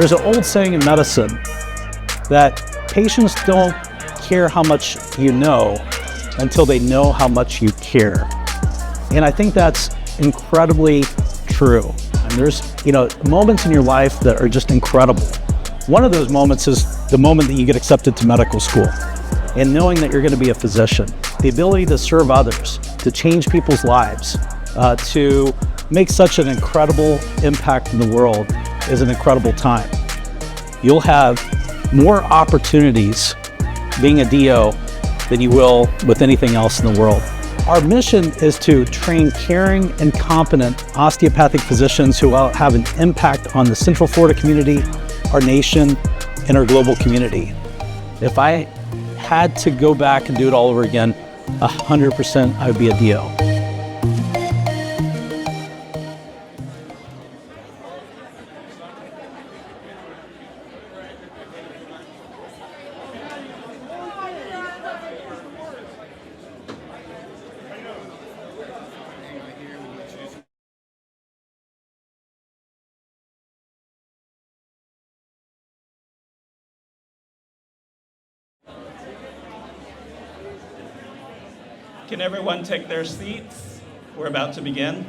There's an old saying in medicine that patients don't care how much you know until they know how much you care. And I think that's incredibly true. And there's, moments in your life that are just incredible. One of those moments is the moment that you get accepted to medical school and knowing that you're going to be a physician. The ability to serve others, to change people's lives, to make such an incredible impact in the world is an incredible time. You'll have more opportunities being a DO than you will with anything else in the world. Our mission is to train caring and competent osteopathic physicians who will have an impact on the Central Florida community, our nation, and our global community. If I had to go back and do it all over again, 100% I would be a DO. Can everyone take their seats? We're about to begin.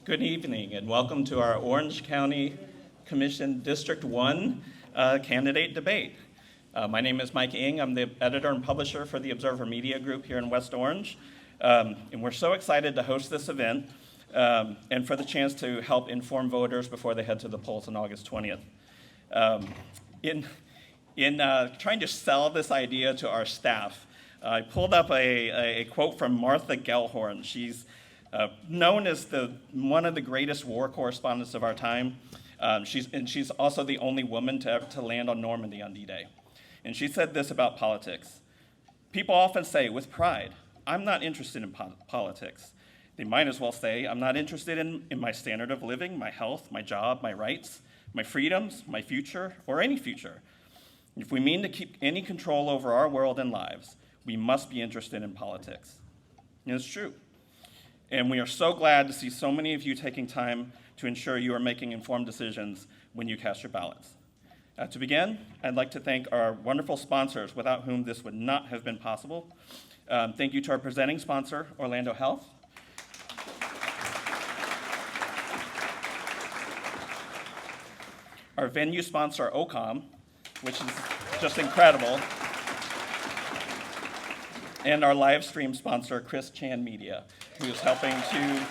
Good evening and welcome to our Orange County Commission District 1 candidate debate. My name is Mike Ng. I'm the editor and publisher for the Observer Media Group here in West Orange. And we're so excited to host this event and for the chance to help inform voters before they head to the polls on August 20th. In trying to sell this idea to our staff, I pulled up a quote from Martha Gellhorn. She's known as one of the greatest war correspondents of our time. She's also the only woman to land on Normandy on D-Day. And she said this about politics. People often say with pride, I'm not interested in politics. They might as well say, I'm not interested in my standard of living, my health, my job, my rights, my freedoms, my future, or any future. If we mean to keep any control over our world and lives, we must be interested in politics. And it's true. And we are so glad to see so many of you taking time to ensure you are making informed decisions when you cast your ballots. To begin, I'd like to thank our wonderful sponsors without whom this would not have been possible. Thank you to our presenting sponsor, Orlando Health. Our venue sponsor, OCOM, which is just incredible. And our live stream sponsor, Chris Chan Media, who is helping to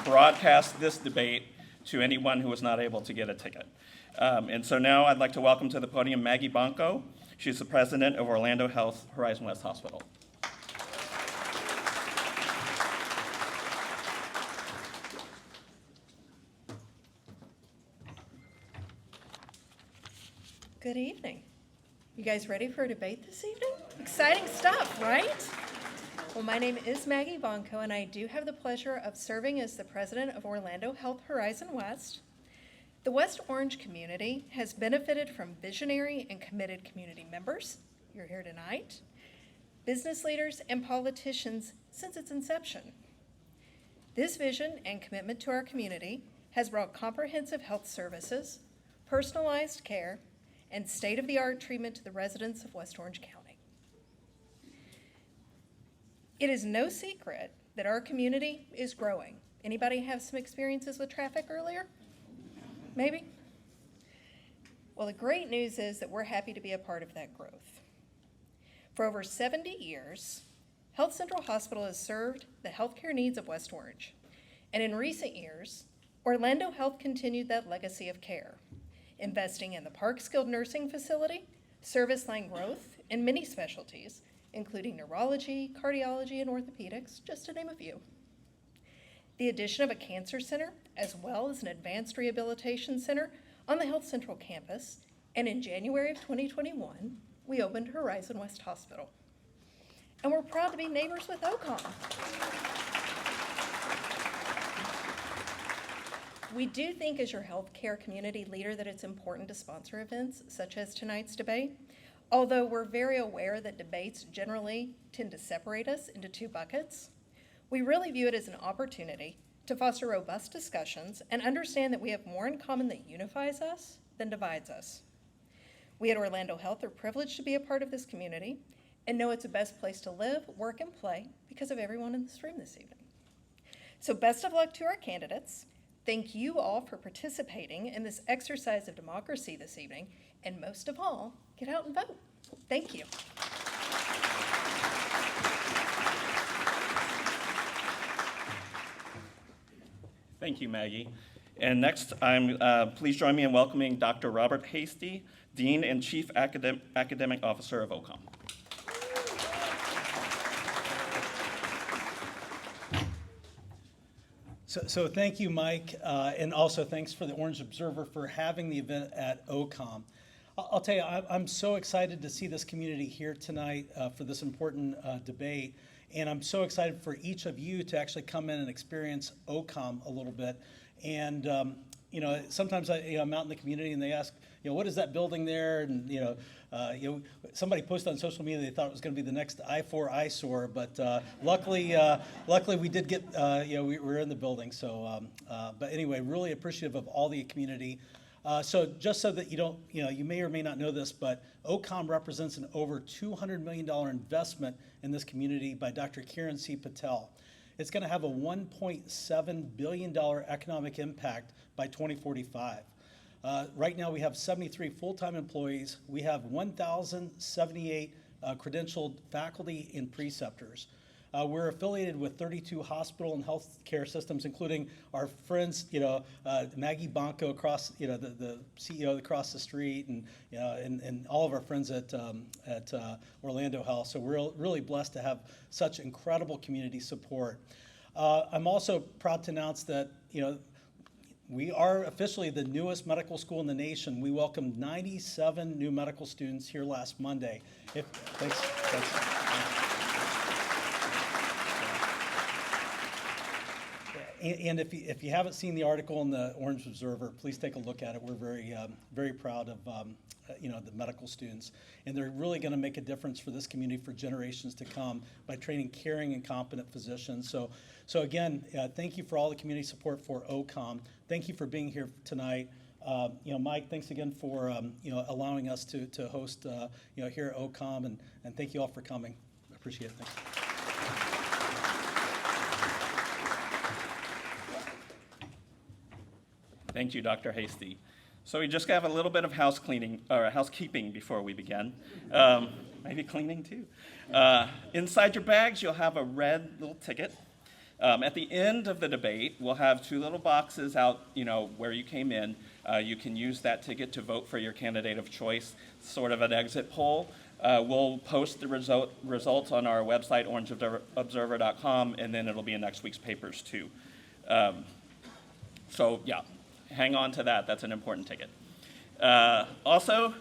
broadcast this debate to anyone who was not able to get a ticket. And so now I'd like to welcome to the podium Maggie Bonko. She's the president of Orlando Health Horizon West Hospital. Good evening. You guys ready for a debate this evening? Exciting stuff, right? Well, my name is Maggie Bonko, and I do have the pleasure of serving as the president of Orlando Health Horizon West. The West Orange community has benefited from visionary and committed community members, you're here tonight, business leaders, and politicians since its inception. This vision and commitment to our community has brought comprehensive health services, personalized care, and state-of-the-art treatment to the residents of West Orange County. It is no secret that our community is growing. Anybody have some experiences with traffic earlier? Maybe? Well, the great news is that we're happy to be a part of that growth. For over 70 years, Health Central Hospital has served the healthcare needs of West Orange. And in recent years, Orlando Health continued that legacy of care, investing in the Park Skilled Nursing Facility, service line growth, and many specialties, including neurology, cardiology, and orthopedics, just to name a few. The addition of a cancer center, as well as an advanced rehabilitation center on the Health Central campus, and in January of 2021, we opened Horizon West Hospital. And we're proud to be neighbors with OCOM. We do think as your healthcare community leader that it's important to sponsor events such as tonight's debate, although we're very aware that debates generally tend to separate us into two buckets. We really view it as an opportunity to foster robust discussions and understand that we have more in common that unifies us than divides us. We at Orlando Health are privileged to be a part of this community and know it's the best place to live, work, and play because of everyone in this room this evening. So best of luck to our candidates. Thank you all for participating in this exercise of democracy this evening, and most of all, get out and vote. Thank you. Thank you, Maggie. And next, please join me in welcoming Dr. Robert Hasty, Dean and Chief Academic Officer of OCOM. So thank you, Mike, and also thanks for the Orange Observer for having the event at OCOM. I'll tell you, I'm so excited to see this community here tonight for this important debate, and I'm so excited for each of you to actually come in and experience OCOM a little bit. And sometimes I'm out in the community and they ask, what is that building there? And somebody posted on social media they thought it was going to be the next I-4 eyesore, but luckily we did get we were in the building. So, but anyway, really appreciative of all the community. So just so that you may or may not know this, but OCOM represents an over $200 million investment in this community by Dr. Kiran C. Patel. It's going to have a $1.7 billion economic impact by 2045. Right now we have 73 full-time employees. We have 1,078 credentialed faculty and preceptors. We're affiliated with 32 hospital and health care systems, including our friends, Maggie Bonko across, the CEO across the street, and all of our friends at Orlando Health. So we're really blessed to have such incredible community support. I'm also proud to announce that, we are officially the newest medical school in the nation. We welcomed 97 new medical students here last Monday. Thanks. And if you haven't seen the article in the Orange Observer, please take a look at it. We're very proud of the medical students, and they're really going to make a difference for this community for generations to come by training caring and competent physicians. So again, thank you for all the community support for OCOM. Thank you for being here tonight. Mike, thanks again for allowing us to host here at OCOM, and thank you all for coming. I appreciate it. Thanks. Thank you, Dr. Hasty. So we just have a little bit of housekeeping before we begin. Maybe cleaning too. Inside your bags, you'll have a red little ticket. At the end of the debate, we'll have two little boxes out, where you came in. You can use that ticket to vote for your candidate of choice, sort of an exit poll. We'll post the results on our website, orangeobserver.com, and then it'll be in next week's papers too. So yeah, hang on to that. That's an important ticket. Also,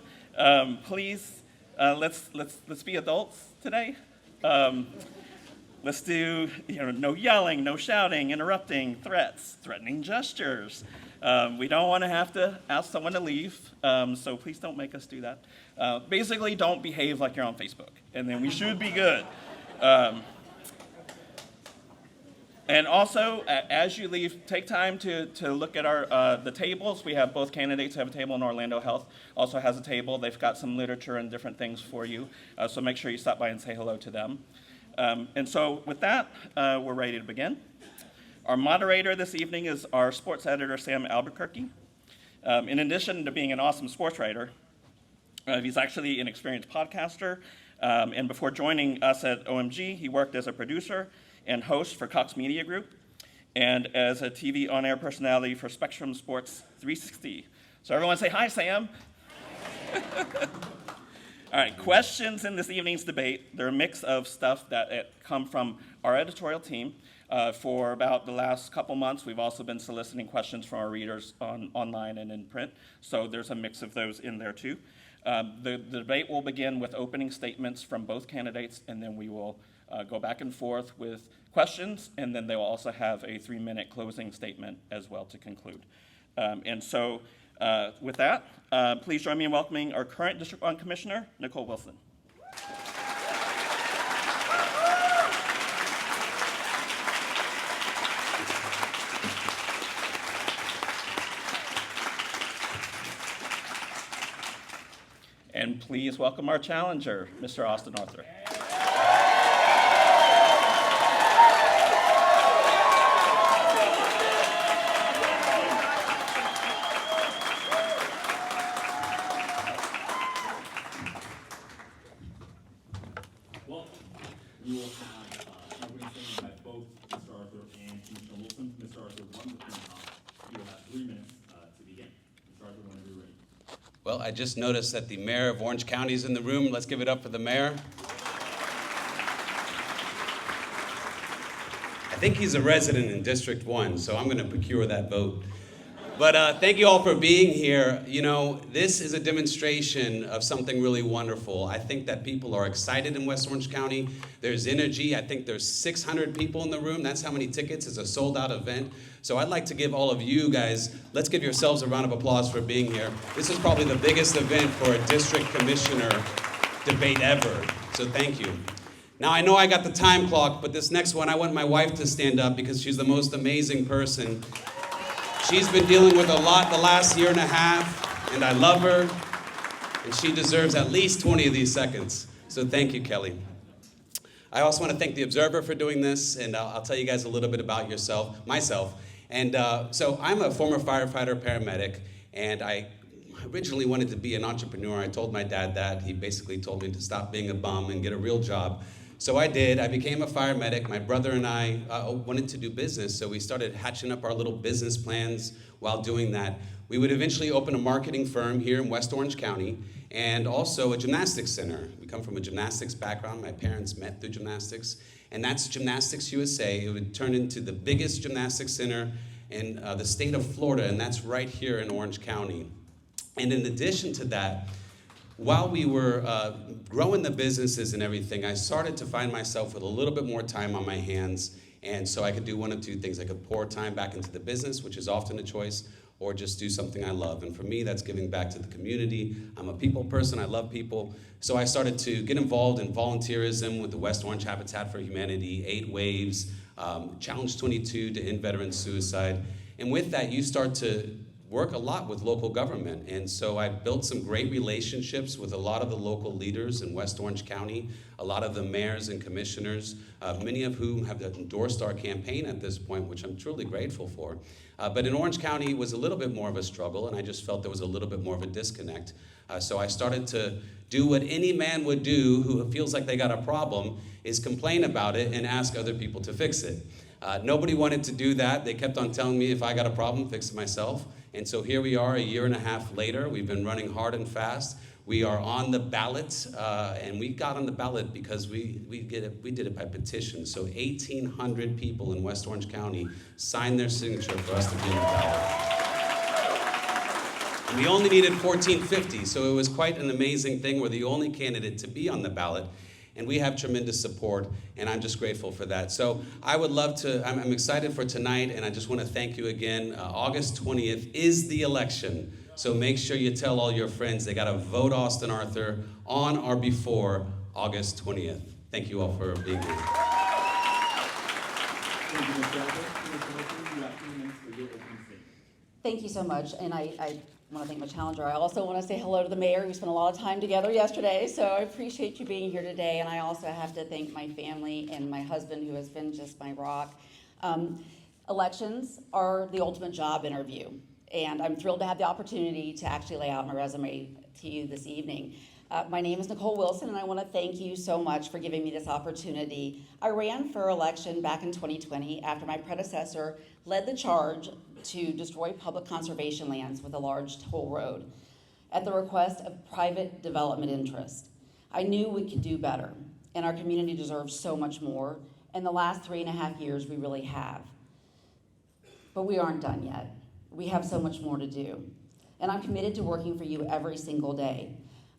please, let's be adults today. Let's do no yelling, no shouting, interrupting, threatening gestures. We don't want to have to ask someone to leave, so please don't make us do that. Basically, don't behave like you're on Facebook, and then we should be good. And also, as you leave, take time to look at the tables. We have both candidates have a table, and Orlando Health also has a table. They've got some literature and different things for you, so make sure you stop by and say hello to them. And so with that, we're ready to begin. Our moderator this evening is our sports editor, Sam Albuquerque. In addition to being an awesome sports writer, he's actually an experienced podcaster. And before joining us at OMG, he worked as a producer and host for Cox Media Group, and as a TV on-air personality for Spectrum Sports 360. So everyone say hi, Sam. All right, questions in this evening's debate. They're a mix of stuff that come from our editorial team. For about the last couple months, we've also been soliciting questions from our readers online and in print, so there's a mix of those in there too. The debate will begin with opening statements from both candidates, and then we will go back and forth with questions, and then they'll also have a 3-minute closing statement as well to conclude. With that, please join me in welcoming our current District 1 Commissioner, Nicole Wilson. And please welcome our challenger, Mr. Austin Arthur. Well, we will have everything by both Mr. Arthur and Commissioner Wilson. Mr. Arthur, 1 to 3 You will have 3 minutes to begin. Mr. Arthur, whenever you're ready. Well, I just noticed that the mayor of Orange County is in the room. Let's give it up for the mayor. I think he's a resident in District 1, so I'm going to procure that vote. But thank you all for being here. You know, this is a demonstration of something really wonderful. I think that people are excited in West Orange County. There's energy. I think there's 600 people in the room. That's how many tickets. It's a sold-out event. So I'd like to give all of you guys, let's give yourselves a round of applause for being here. This is probably the biggest event for a district commissioner debate ever. So thank you. Now, I know I got the time clock, but this next one, I want my wife to stand up because she's the most amazing person. She's been dealing with a lot the last year and a half, and I love her, and she deserves at least 20 of these seconds. So thank you, Kelly. I also want to thank the Observer for doing this, and I'll tell you guys a little bit about myself. And so I'm a former firefighter paramedic, and I originally wanted to be an entrepreneur. I told my dad that. He basically told me to stop being a bum and get a real job. So I did. I became a fire medic. My brother and I wanted to do business, so we started hatching up our little business plans while doing that. We would eventually open a marketing firm here in West Orange County and also a gymnastics center. We come from a gymnastics background. My parents met through gymnastics, and that's Gymnastics USA. It would turn into the biggest gymnastics center in the state of Florida, and that's right here in Orange County. And in addition to that, while we were growing the businesses and everything, I started to find myself with a little bit more time on my hands, and so I could do one of two things. I could pour time back into the business, which is often a choice, or just do something I love. And for me, that's giving back to the community. I'm a people person, I love people. So I started to get involved in volunteerism with the West Orange Habitat for Humanity, 8 Waves, Challenge 22 to end veteran suicide. And with that, you start to work a lot with local government. And so I built some great relationships with a lot of the local leaders in West Orange County, a lot of the mayors and commissioners, many of whom have endorsed our campaign at this point, which I'm truly grateful for. But in Orange County, it was a little bit more of a struggle, and I just felt there was a little bit more of a disconnect. So I started to do what any man would do who feels like they got a problem, is complain about it and ask other people to fix it. Nobody wanted to do that. They kept on telling me if I got a problem, fix it myself. And so here we are 1.5 years later. We've been running hard and fast. We are on the ballot, and we got on the ballot because we did it by petition. So 1,800 people in West Orange County signed their signature for us to be on the ballot. And we only needed 1,450, so it was quite an amazing thing. We're the only candidate to be on the ballot. And we have tremendous support, and I'm just grateful for that. So I would love to, I'm excited for tonight, and I just want to thank you again. August 20th is the election, so make sure you tell all your friends they got to vote Austin Arthur on or before August 20th. Thank you all for being here. Thank you so much, and I want to thank my challenger. I also want to say hello to the mayor. We spent a lot of time together yesterday, so I appreciate you being here today. And I also have to thank my family and my husband, who has been just my rock. Elections are the ultimate job interview, and I'm thrilled to have the opportunity to actually lay out my resume to you this evening. My name is Nicole Wilson, and I want to thank you so much for giving me this opportunity. I ran for election back in 2020 after my predecessor led the charge to destroy public conservation lands with a large toll road at the request of private development interest. I knew we could do better, and our community deserves so much more. In the last 3.5 years, we really have. But we aren't done yet. We have so much more to do. And I'm committed to working for you every single day.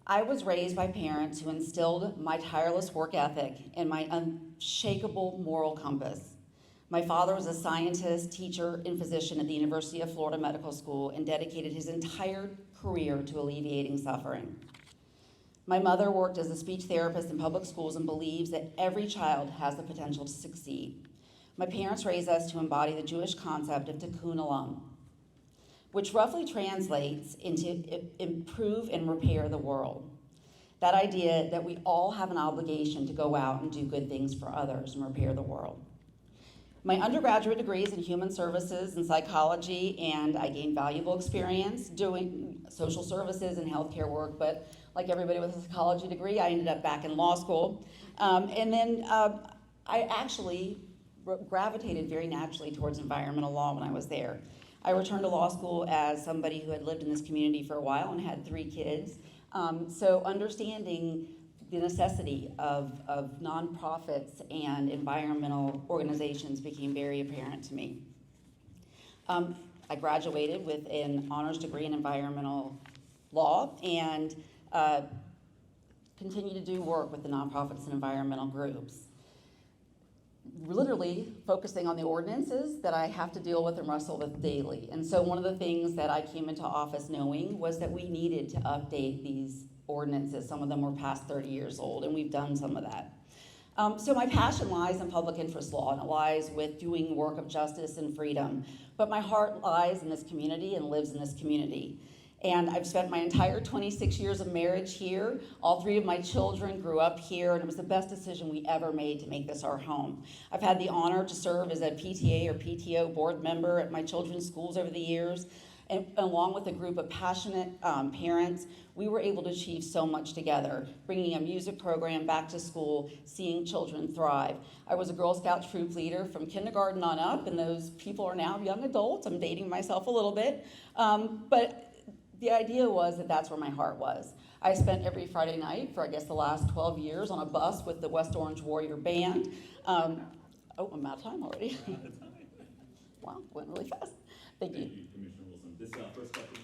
I was raised by parents who instilled my tireless work ethic and my unshakable moral compass. My father was a scientist, teacher, and physician at the University of Florida Medical School and dedicated his entire career to alleviating suffering. My mother worked as a speech therapist in public schools and believes that every child has the potential to succeed. My parents raised us to embody the Jewish concept of tikkun olam, which roughly translates into improve and repair the world. That idea that we all have an obligation to go out and do good things for others and repair the world. My undergraduate degree is in human services and psychology, and I gained valuable experience doing social services and healthcare work, but like everybody with a psychology degree, I ended up back in law school. And then I actually gravitated very naturally towards environmental law when I was there. I returned to law school as somebody who had lived in this community for a while and had 3 kids. So understanding the necessity of nonprofits and environmental organizations became very apparent to me. I graduated with an honors degree in environmental law and continue to do work with the nonprofits and environmental groups. Literally focusing on the ordinances that I have to deal with and wrestle with daily. And so one of the things that I came into office knowing was that we needed to update these ordinances. Some of them were past 30 years old, and we've done some of that. So my passion lies in public interest law, and it lies with doing work of justice and freedom. But my heart lies in this community and lives in this community. And I've spent my entire 26 years of marriage here. All 3 of my children grew up here, and it was the best decision we ever made to make this our home. I've had the honor to serve as a PTA or PTO board member at my children's schools over the years. And along with a group of passionate parents, we were able to achieve so much together, bringing a music program back to school, seeing children thrive. I was a Girl Scout troop leader from kindergarten on up, and those people are now young adults. I'm dating myself a little bit. But the idea was that that's where my heart was. I spent every Friday night for, I guess, the last 12 years on a bus with the West Orange Warrior Band. I'm out of time already. Wow, went really fast. Thank you. Thank you, Commissioner Wilson. This first question.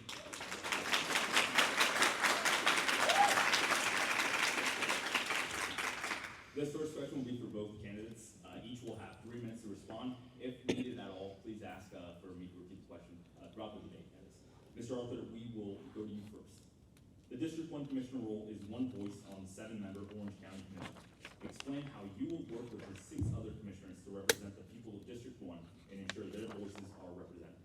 This first question will be for both candidates. Each will have 3 minutes to respond. If needed at all, please ask for me to repeat the question throughout the debate. Mr. Arthur, we will go to you first. The District 1 Commissioner role is 1 voice on 7-member Orange County Commission. Explain how you will work with the 6 other commissioners to represent the people of District 1 and ensure their voices are represented.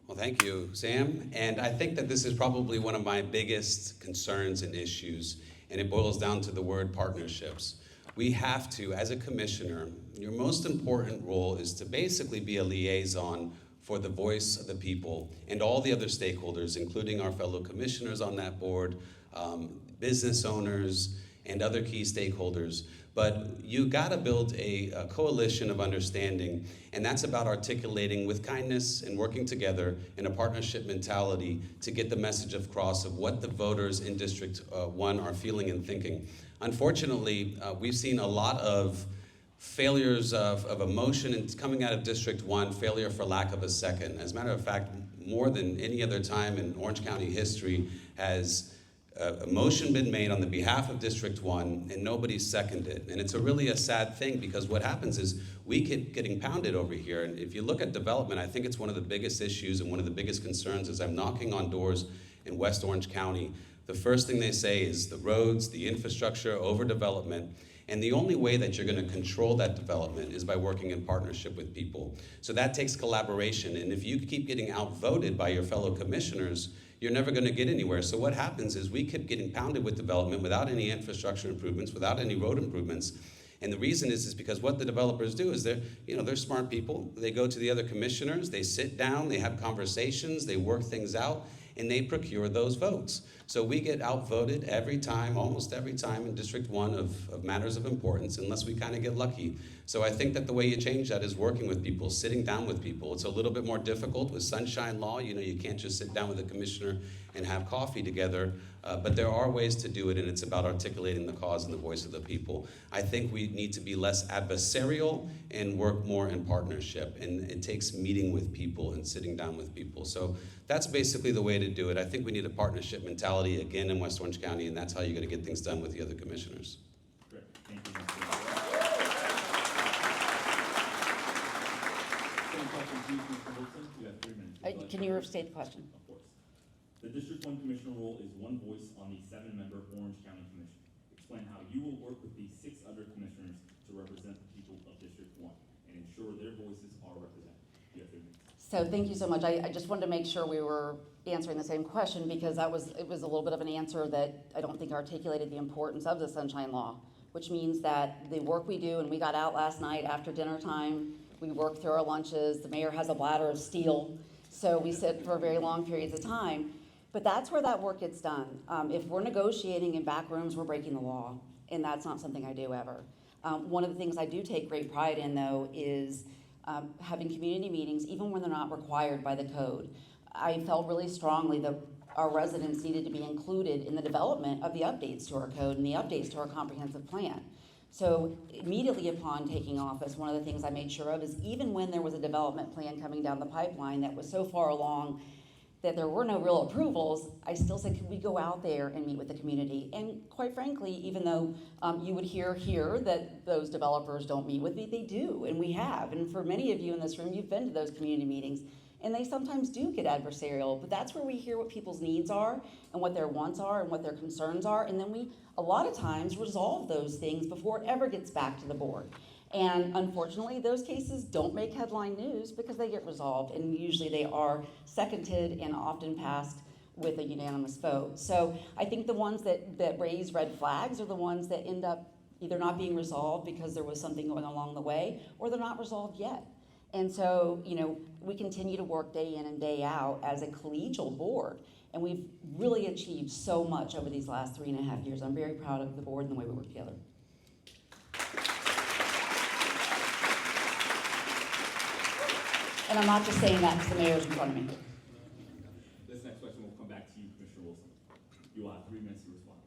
Well, thank you, Sam. And I think that this is probably one of my biggest concerns and issues, and it boils down to the word partnerships. We have to, as a commissioner, your most important role is to basically be a liaison for the voice of the people and all the other stakeholders, including our fellow commissioners on that board, business owners, and other key stakeholders. But you gotta build a coalition of understanding, and that's about articulating with kindness and working together in a partnership mentality to get the message across of what the voters in District 1 are feeling and thinking. Unfortunately, we've seen a lot of failures of emotion and coming out of District 1, failure for lack of a second. As a matter of fact, more than any other time in Orange County history has a motion been made on the behalf of District 1 and nobody's seconded. And it's really a sad thing because what happens is we keep getting pounded over here. And if you look at development, I think it's one of the biggest issues and one of the biggest concerns as I'm knocking on doors in West Orange County. The first thing they say is the roads, the infrastructure, overdevelopment. And the only way that you're going to control that development is by working in partnership with people. So that takes collaboration. And if you keep getting outvoted by your fellow commissioners, you're never going to get anywhere. So what happens is we keep getting pounded with development without any infrastructure improvements, without any road improvements. And the reason is because what the developers do is they're smart people. They go to the other commissioners, they sit down, they have conversations, they work things out, and they procure those votes. So we get outvoted every time, almost every time in District 1 of matters of importance, unless we kind of get lucky. So I think that the way you change that is working with people, sitting down with people. It's a little bit more difficult with sunshine law. You can't just sit down with a commissioner and have coffee together. But there are ways to do it, and it's about articulating the cause and the voice of the people. I think we need to be less adversarial and work more in partnership, and it takes meeting with people and sitting down with people. So that's basically the way to do it. I think we need a partnership mentality again in West Orange County, and that's how you're going to get things done with the other commissioners. Great, thank you, Mr. Same question to you, Mr. Wilson. You have 3 minutes. Can you restate the question? Of course. The District 1 Commissioner role is one voice on the 7-member Orange County Commission. Explain how you will work with the 6 other commissioners to represent the people of District 1 and ensure their voices are represented. You have 3 minutes. So thank you so much. I just wanted to make sure we were answering the same question because it was a little bit of an answer that I don't think articulated the importance of the Sunshine Law, which means that the work we do, and we got out last night after dinner time, we worked through our lunches, the mayor has a bladder of steel, so we sit for very long periods of time. But that's where that work gets done. If we're negotiating in back rooms, we're breaking the law, and that's not something I do ever. One of the things I do take great pride in, though, is having community meetings, even when they're not required by the code. I felt really strongly that our residents needed to be included in the development of the updates to our code and the updates to our comprehensive plan. So immediately upon taking office, one of the things I made sure of is even when there was a development plan coming down the pipeline that was so far along that there were no real approvals, I still said, can we go out there and meet with the community? And quite frankly, even though you would hear here that those developers don't meet with me, they do, and we have. And for many of you in this room, you've been to those community meetings, and they sometimes do get adversarial, but that's where we hear what people's needs are and what their wants are and what their concerns are, and then we, a lot of times, resolve those things before it ever gets back to the board. And unfortunately, those cases don't make headline news because they get resolved, and usually they are seconded and often passed with a unanimous vote. So I think the ones that raise red flags are the ones that end up either not being resolved because there was something going along the way, or they're not resolved yet. And so, you know, we continue to work day in and day out as a collegial board, and we've really achieved so much over these last 3.5 years. I'm very proud of the board and the way we work together. And I'm not just saying that because the mayor's in front of me. This next question will come back to you, Commissioner Wilson. You will have 3 minutes to respond.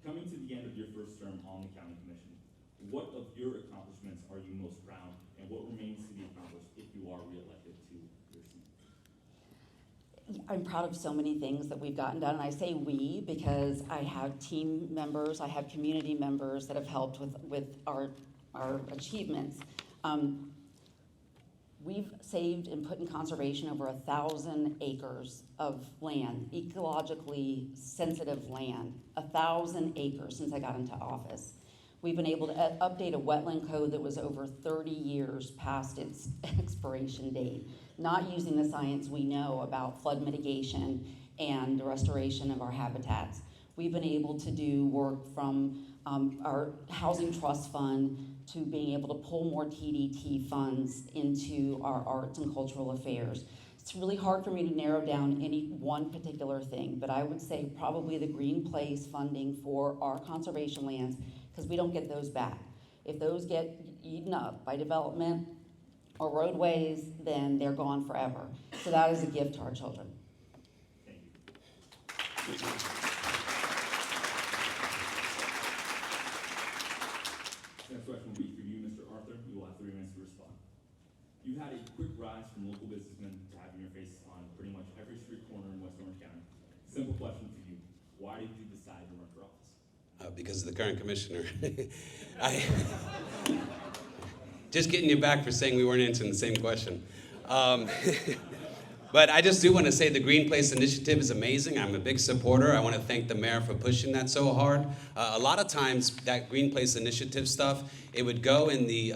Coming to the end of your first term on the County Commission, what of your accomplishments are you most proud, and what remains to be accomplished if you are reelected to your seat? I'm proud of so many things that we've gotten done, and I say we because I have team members, I have community members that have helped with our achievements. We've saved and put in conservation over 1,000 acres of land, ecologically sensitive land, 1,000 acres since I got into office. We've been able to update a wetland code that was over 30 years past its expiration date, not using the science we know about flood mitigation and the restoration of our habitats. We've been able to do work from our housing trust fund to being able to pull more TDT funds into our arts and cultural affairs. It's really hard for me to narrow down any one particular thing, but I would say probably the Green Place funding for our conservation lands, because we don't get those back. If those get eaten up by development or roadways, then they're gone forever. So that is a gift to our children. Thank you. Next question will be for you, Mr. Arthur. You will have 3 minutes to respond. You had a quick rise from local businessmen to having your face on pretty much every street corner in West Orange County. Simple question for you. Why did you decide to run for office? Because of the current commissioner. Just getting you back for saying we weren't answering the same question. But I just do want to say the Green Place Initiative is amazing. I'm a big supporter. I want to thank the mayor for pushing that so hard. A lot of times that Green Place Initiative stuff, it would go in the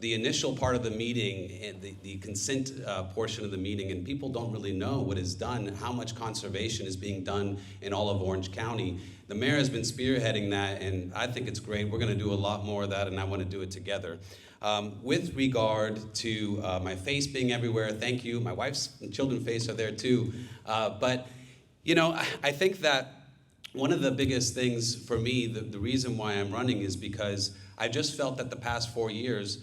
initial part of the meeting, and the consent portion of the meeting, and people don't really know what is done, how much conservation is being done in all of Orange County. The mayor has been spearheading that, and I think it's great. We're going to do a lot more of that, and I want to do it together. With regard to my face being everywhere, thank you. My wife's and children's face are there too. But, you know, I think that one of the biggest things for me, the reason why I'm running is because I just felt that the past 4 years,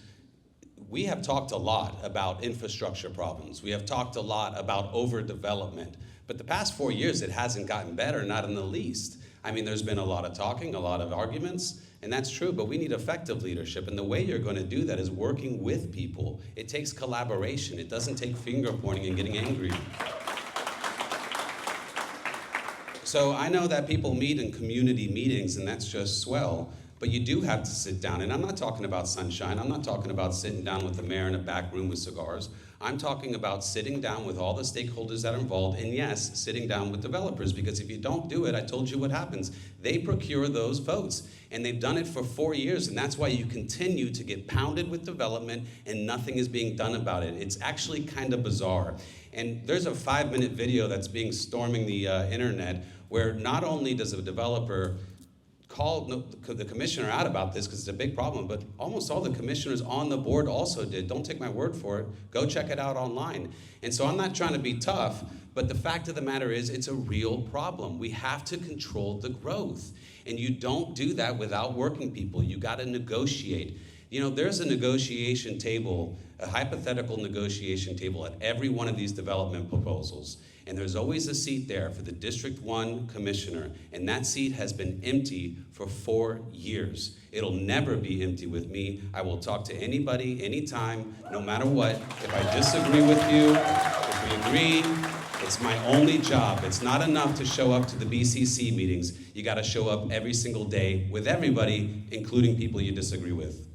we have talked a lot about infrastructure problems. We have talked a lot about overdevelopment. But the past 4 years, it hasn't gotten better, not in the least. I mean, there's been a lot of talking, a lot of arguments, and that's true, but we need effective leadership. And the way you're going to do that is working with people. It takes collaboration. It doesn't take finger pointing and getting angry. So I know that people meet in community meetings, and that's just swell. But you do have to sit down, and I'm not talking about sunshine. I'm not talking about sitting down with the mayor in a back room with cigars. I'm talking about sitting down with all the stakeholders that are involved, and yes, sitting down with developers, because if you don't do it, I told you what happens. They procure those votes, and they've done it for 4 years, and that's why you continue to get pounded with development, and nothing is being done about it. It's actually kind of bizarre. And there's a 5-minute video that's being storming the internet, where not only does a developer call the commissioner out about this because it's a big problem, but almost all the commissioners on the board also did. Don't take my word for it. Go check it out online. And so I'm not trying to be tough, but the fact of the matter is it's a real problem. We have to control the growth. And you don't do that without working people. You got to negotiate. You know, there's a negotiation table, a hypothetical negotiation table at every one of these development proposals. And there's always a seat there for the District 1 commissioner, and that seat has been empty for 4 years. It'll never be empty with me. I will talk to anybody, anytime, no matter what. If I disagree with you, if we agree, it's my only job. It's not enough to show up to the BCC meetings. You gotta show up every single day with everybody, including people you disagree with.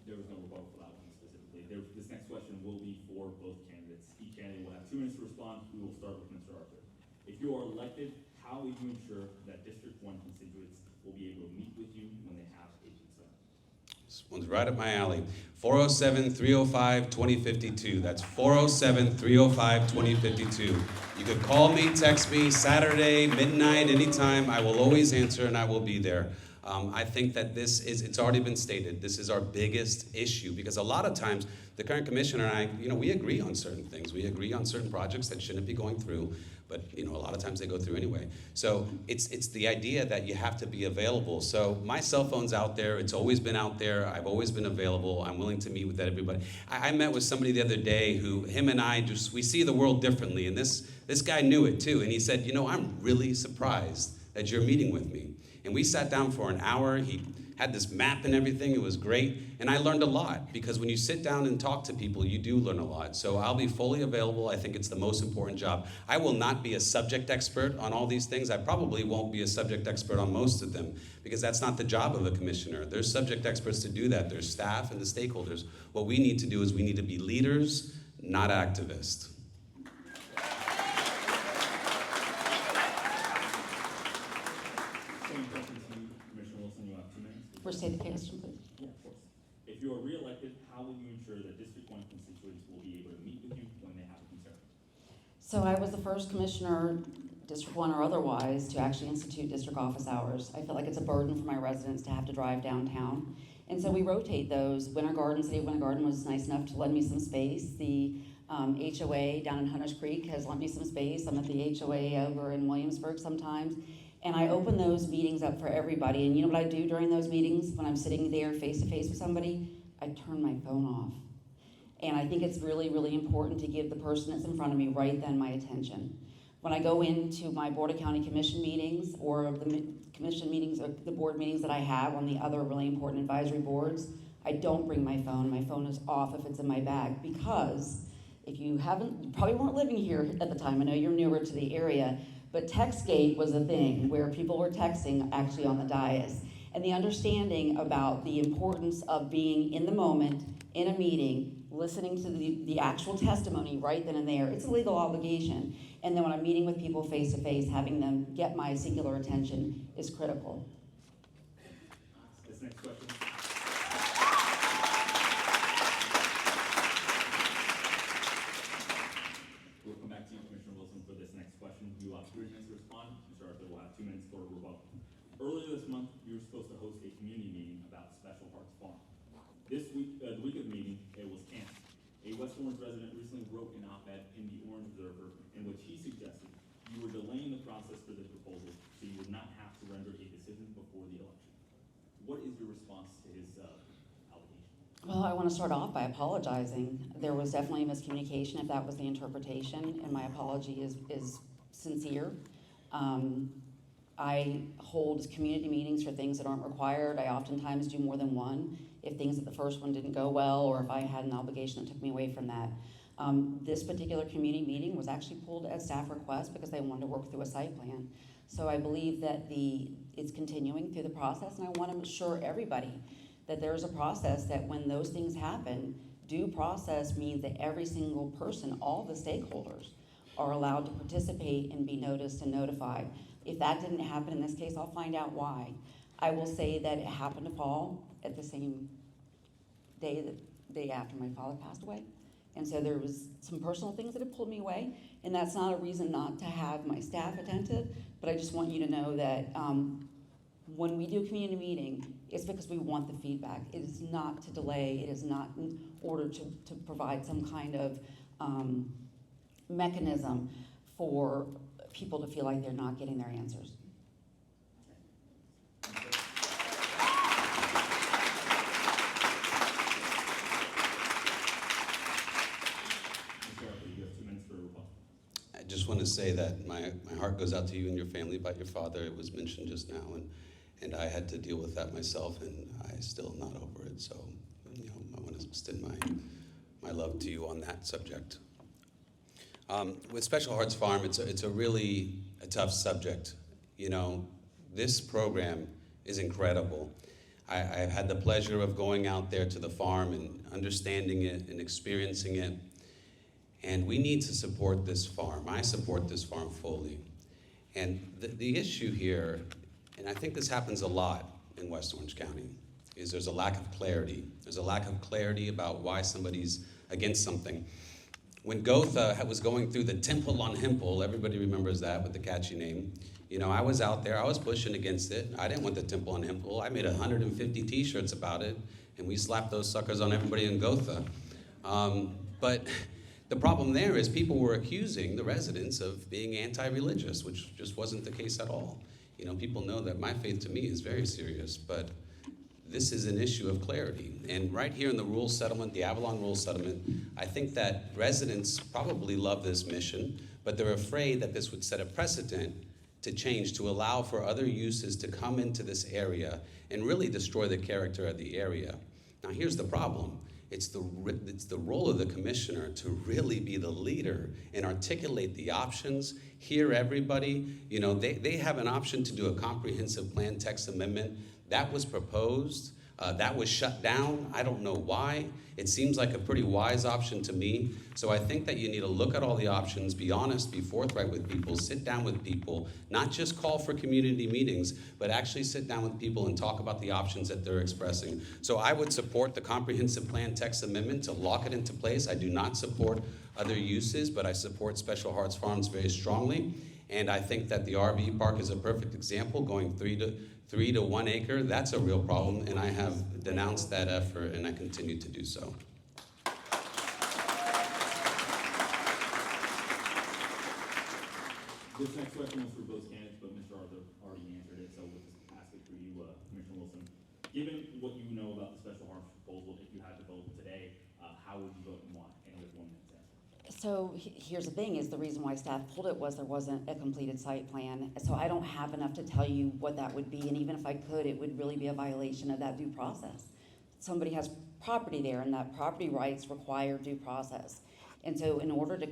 There was no rebuttal for that one specifically. This next question will be for both candidates. Each candidate will have 2 minutes to respond. We will start with Mr. Arthur. If you are elected, how will you ensure that District 1 constituents will be able to meet with you when they have a concern? This one's right up my alley. 407-305-2052. That's 407-305-2052. You could call me, text me, Saturday, midnight, anytime. I will always answer and I will be there. I think that it's already been stated, this is our biggest issue, because a lot of times the current commissioner and I, we agree on certain things. We agree on certain projects that shouldn't be going through, but a lot of times they go through anyway. So it's the idea that you have to be available. So my cell phone's out there, it's always been out there, I've always been available, I'm willing to meet with everybody. I met with somebody the other day who, him and I, we see the world differently, and this guy knew it too, and he said, I'm really surprised that you're meeting with me. And we sat down for an hour. He had this map and everything. It was great. And I learned a lot, because when you sit down and talk to people, you do learn a lot. So I'll be fully available. I think it's the most important job. I will not be a subject expert on all these things. I probably won't be a subject expert on most of them, because that's not the job of a commissioner. There's subject experts to do that. There's staff and the stakeholders. What we need to do is we need to be leaders, not activists. First, state the question, please. Yeah, of course. If you are re-elected, how will you ensure that District 1 constituents will be able to meet with you when they have a concern? So I was the first commissioner, District 1 or otherwise, to actually institute district office hours. I feel like it's a burden for my residents to have to drive downtown. And so we rotate those. Winter Garden, City of Winter Garden was nice enough to lend me some space. The HOA down in Hunters Creek has lent me some space. I'm at the HOA over in Williamsburg sometimes. And I open those meetings up for everybody. And you know what I do during those meetings when I'm sitting there face to face with somebody? I turn my phone off. And I think it's really, really important to give the person that's in front of me right then my attention. When I go into my Board of County Commission meetings, or the commission meetings, or the board meetings that I have on the other really important advisory boards, I don't bring my phone. My phone is off if it's in my bag, because if you probably weren't living here at the time. I know you're newer to the area. But TextGate was a thing where people were texting actually on the dais. And the understanding about the importance of being in the moment, in a meeting, listening to the actual testimony right then and there, it's a legal obligation. And then when I'm meeting with people face to face, having them get my singular attention is critical. This next question. We'll come back to you, Commissioner Wilson, for this next question. You will have 3 minutes to respond. Mr. Arthur will have 2 minutes for a rebuttal. Earlier this month, you were supposed to host a community meeting about Special Parks Farm. This week, the week of the meeting, it was canceled. A West Orange resident recently wrote an op-ed in the Orange Observer in which he suggested you were delaying the process for this proposal so you would not have Well, I want to start off by apologizing. There was definitely a miscommunication if that was the interpretation, and my apology is sincere. I hold community meetings for things that aren't required. I oftentimes do more than one if things at the first one didn't go well, or if I had an obligation that took me away from that. This particular community meeting was actually pulled at staff request because they wanted to work through a site plan. So I believe that it's continuing through the process, and I want to assure everybody that there is a process that when those things happen, due process means that every single person, all the stakeholders, are allowed to participate and be noticed and notified. If that didn't happen in this case, I'll find out why. I will say that it happened to fall at the same day, the day after my father passed away. And so there was some personal things that had pulled me away, and that's not a reason not to have my staff attentive, but I just want you to know that when we do a community meeting, it's because we want the feedback. It is not to delay, it is not in order to provide some kind of mechanism for people to feel like they're not getting their answers. I just want to say that my heart goes out to you and your family about your father. It was mentioned just now, and I had to deal with that myself, and I still am not over it. So, I want to extend my love to you on that subject. With Special Hearts Farm, it's a really a tough subject. This program is incredible. I've had the pleasure of going out there to the farm and understanding it and experiencing it. And we need to support this farm. I support this farm fully. And the issue here, and I think this happens a lot in West Orange County, is there's a lack of clarity. There's a lack of clarity about why somebody's against something. When Gotha was going through the Temple on Hempel, everybody remembers that with the catchy name. I was out there, I was pushing against it. I didn't want the Temple on Hempel. I made 150 t-shirts about it, and we slapped those suckers on everybody in Gotha. But the problem there is people were accusing the residents of being anti-religious, which just wasn't the case at all. People know that my faith to me is very serious, but this is an issue of clarity. And right here in the rural settlement, the Avalon Rural Settlement, I think that residents probably love this mission, but they're afraid that this would set a precedent to change, to allow for other uses to come into this area and really destroy the character of the area. Now here's the problem. It's the role of the commissioner to really be the leader and articulate the options, hear everybody. They have an option to do a comprehensive plan text amendment. That was proposed. That was shut down. I don't know why. It seems like a pretty wise option to me. So I think that you need to look at all the options, be honest, be forthright with people, sit down with people, not just call for community meetings, but actually sit down with people and talk about the options that they're expressing. So I would support the comprehensive plan text amendment to lock it into place. I do not support other uses, but I support Special Hearts Farms very strongly. And I think that the RV park is a perfect example, going 3 to 1 acre. That's a real problem, and I have denounced that effort, and I continue to do so. This next question was for both candidates, but Mr. Arthur already answered it, so we'll just ask it for you, Commissioner Wilson. Given what you know about the Special Hearts proposal, if you had to vote today, how would you vote and why? And with 1 minute to answer. So here's the thing, is the reason why staff pulled it was there wasn't a completed site plan. So I don't have enough to tell you what that would be, and even if I could, it would really be a violation of that due process. Somebody has property there, and that property rights require due process. And so in order to,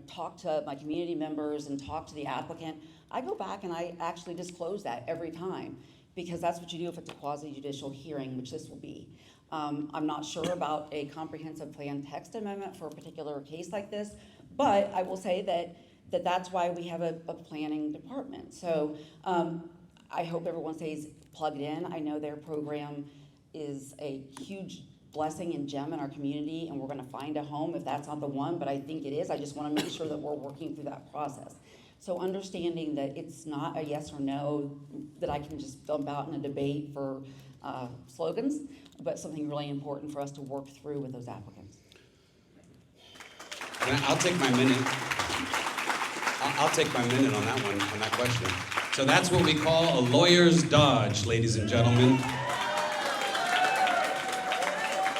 talk to my community members and talk to the applicant, I go back and I actually disclose that every time, because that's what you do if it's a quasi-judicial hearing, which this will be. I'm not sure about a comprehensive plan text amendment for a particular case like this, but I will say that that's why we have a planning department. So I hope everyone stays plugged in. I know their program is a huge blessing and gem in our community, and we're going to find a home if that's not the one, but I think it is. I just want to make sure that we're working through that process. So understanding that it's not a yes or no that I can just dump out in a debate for slogans, but something really important for us to work through with those applicants. I'll take my minute. I'll take my minute on that one, on that question. So that's what we call a lawyer's dodge, ladies and gentlemen.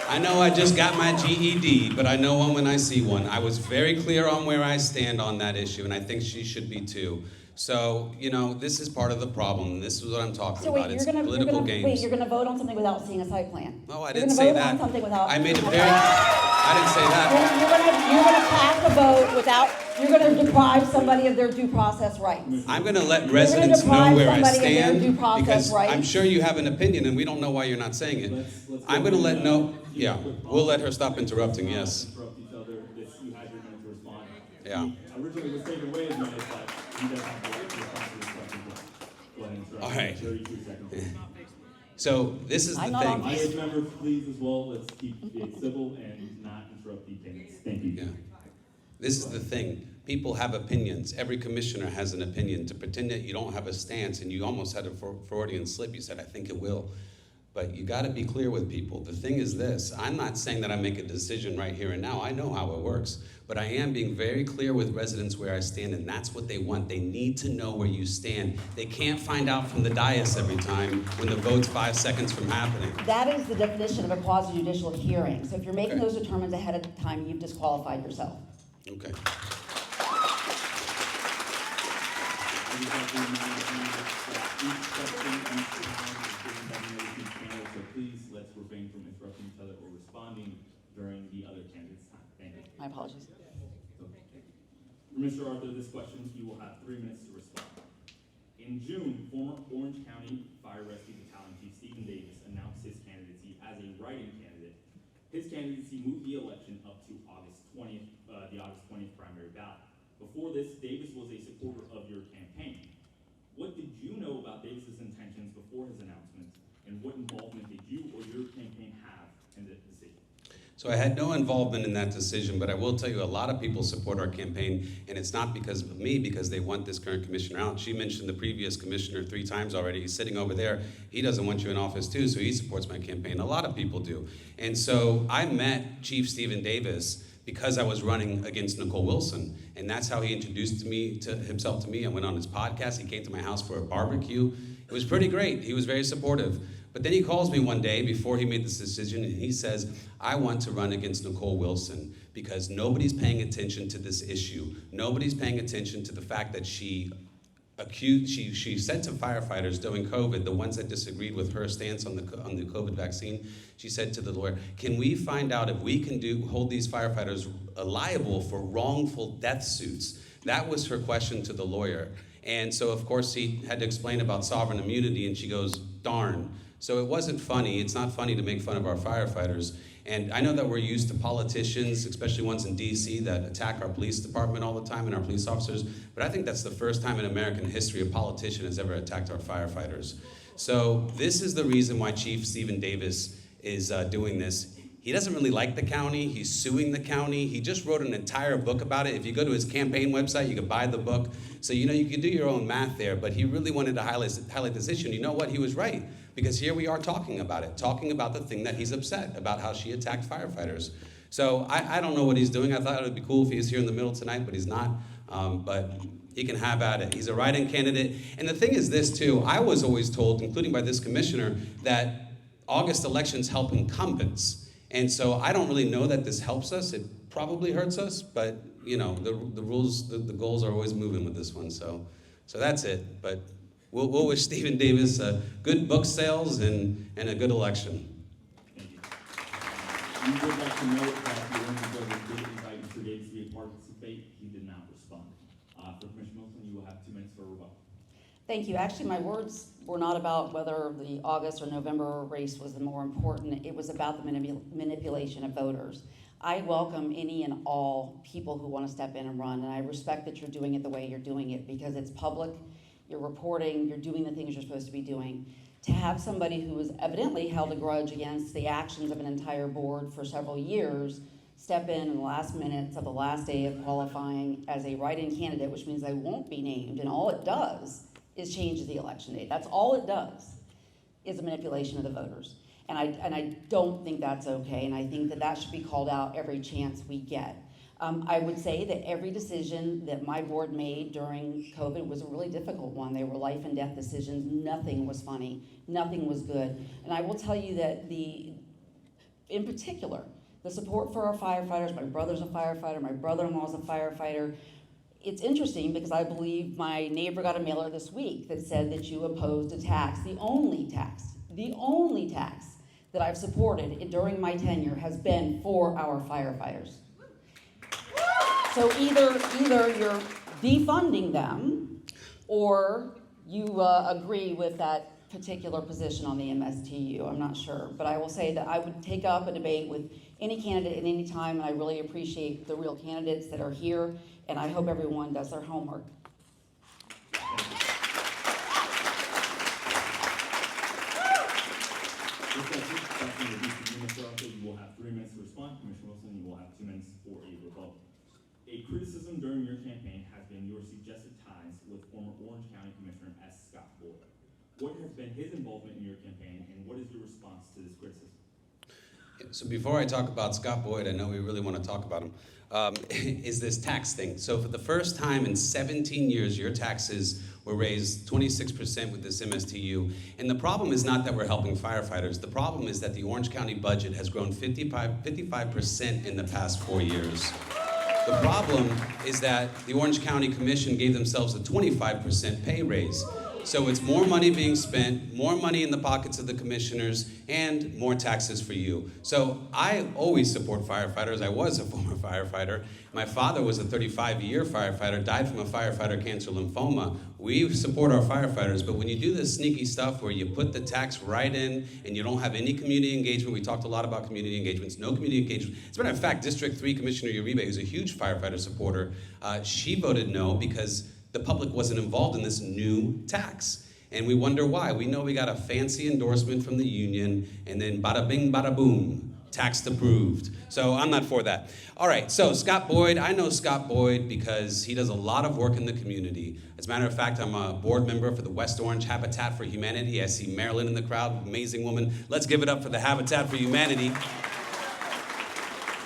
I know I just got my GED, but I know one when I see one. I was very clear on where I stand on that issue, and I think she should be too. So, this is part of the problem. This is what I'm talking So about. wait, It's political games. you're gonna vote on something without seeing a site plan? No, I You're didn't gonna say vote that. on something without. I made it very. I didn't say that. You're gonna pass a vote without, you're gonna deprive somebody of their due process rights. I'm going to let residents know deprive where I somebody of their stand due process because rights. I'm sure you have an opinion, and we don't know why you're not saying it. Let's I'm going to let no. keep Yeah, it quick. we'll let her stop interrupting. Yes. Interrupt each other. You had your minute to respond. Yeah. He originally was taking away his minutes, but he does have the right to respond to this question. Go ahead and interrupt. All right. 32 seconds. So this is the I'm not on thing. Audience members, please as well, let's keep it civil and not interrupt the candidates. Thank you. Yeah. This is the thing. People have opinions. Every commissioner has an opinion. To pretend that you don't have a stance, and you almost had a Freudian slip. You said, I think it will. But you got to be clear with people. The thing is this. I'm not saying that I make a decision right here and now. I know how it works. But I am being very clear with residents where I stand, and that's what they want. They need to know where you stand. They can't find out from the dais every time when the vote's 5 seconds from happening. That is the definition of a quasi-judicial hearing. So if you're making Okay. those determinants ahead of time, you've disqualified yourself. Okay. I just have to remind you that each question, each time is given by the other two candidates, so please let's refrain from interrupting each other or responding during the other candidate's time. Thank you. My apologies. For Mr. Arthur, this question, you will have 3 minutes to respond. In June, former Orange County Fire Rescue Battalion Chief Stephen Davis announced his candidacy as a write-in candidate. His candidacy moved the election up to the August 20th primary ballot. Before this, Davis was a supporter of your campaign. What did you know about Davis's intentions before his announcement, and what involvement did you or your campaign have in the decision? So I had no involvement in that decision, but I will tell you a lot of people support our campaign, and it's not because of me, because they want this current commissioner out. She mentioned the previous commissioner 3 times already. He's sitting over there. He doesn't want you in office too, so he supports my campaign. A lot of people do. And so I met Chief Stephen Davis because I was running against Nicole Wilson, and that's how he introduced himself to me. I went on his podcast. He came to my house for a barbecue. It was pretty great. He was very supportive. But then he calls me one day before he made this decision, and he says, I want to run against Nicole Wilson because nobody's paying attention to this issue. Nobody's paying attention to the fact that she said to firefighters during COVID, the ones that disagreed with her stance on the COVID vaccine, she said to the lawyer, can we find out if we can hold these firefighters liable for wrongful death suits? That was her question to the lawyer. And so, of course, he had to explain about sovereign immunity, and she goes, darn. So it wasn't funny. It's not funny to make fun of our firefighters. And I know that we're used to politicians, especially ones in D.C., that attack our police department all the time and our police officers. But I think that's the first time in American history a politician has ever attacked our firefighters. So this is the reason why Chief Stephen Davis is doing this. He doesn't really like the county. He's suing the county. He just wrote an entire book about it. If you go to his campaign website, you can buy the book. So, you can do your own math there. But he really wanted to highlight this issue. And you know what? He was right. Because here we are talking about it, talking about the thing that he's upset about, how she attacked firefighters. So I don't know what he's doing. I thought it would be cool if he was here in the middle tonight, but he's not. But he can have at it. He's a write-in candidate. And the thing is this, too. I was always told, including by this commissioner, that August elections help incumbents. And so I don't really know that this helps us. It probably hurts us. But, the rules, the goals are always moving with this one. So that's it. But we'll wish Stephen Davis good book sales and a good election. Thank you. We would like to note that the Orange Voters did invite Mr. Davis to be a part of this debate. He did not respond. For Commissioner Wilson, you will have 2 minutes for a rebuttal. Thank you. Actually, my words were not about whether the August or November race was the more important. It was about the manipulation of voters. I welcome any and all people who want to step in and run, and I respect that you're doing it the way you're doing it because it's public, you're reporting, you're doing the things you're supposed to be doing. To have somebody who has evidently held a grudge against the actions of an entire board for several years step in the last minutes of the last day of qualifying as a write-in candidate, which means they won't be named, and all it does is change the election date. That's all it does, is a manipulation of the voters. And I don't think that's okay, and I think that should be called out every chance we get. I would say that every decision that my board made during COVID was a really difficult one. They were life and death decisions. Nothing was funny. Nothing was good. And I will tell you that the in particular, the support for our firefighters. My brother's a firefighter, my brother-in-law's a firefighter. It's interesting because I believe my neighbor got a mailer this week that said that you opposed a tax. The only tax that I've supported during my tenure has been for our firefighters. So either you're defunding them or you agree with that particular position on the MSTU. I'm not sure, but I will say that I would take up a debate with any candidate at any time, and I really appreciate the real candidates that are here, and I hope everyone does their homework. You will have 3 minutes to respond. Commissioner Wilson, you will have 2 minutes for a rebuttal. A criticism during your campaign has been your suggested ties with former Orange County Commissioner Scott Boyd. What has been his involvement in your campaign, and what is your response to this criticism? So before I talk about Scott Boyd, I know we really want to talk about him, is this tax thing. So for the first time in 17 years, your taxes were raised 26% with this MSTU. And the problem is not that we're helping firefighters. The problem is that the Orange County budget has grown 55% in the past 4 years. The problem is that the Orange County Commission gave themselves a 25% pay raise. So it's more money being spent, more money in the pockets of the commissioners, and more taxes for you. So I always support firefighters. I was a former firefighter. My father was a 35-year firefighter, died from a firefighter cancer lymphoma. We support our firefighters, but when you do this sneaky stuff where you put the tax right in and you don't have any community engagement, we talked a lot about community engagements, no community engagement. As a matter of fact, District 3 Commissioner Uribe, who's a huge firefighter supporter, she voted no because the public wasn't involved in this new tax. And we wonder why. We know we got a fancy endorsement from the union, and then bada bing, bada boom, tax approved. So I'm not for that. All right, so Scott Boyd, I know Scott Boyd because he does a lot of work in the community. As a matter of fact, I'm a board member for the West Orange Habitat for Humanity. I see Marilyn in the crowd, amazing woman. Let's give it up for the Habitat for Humanity.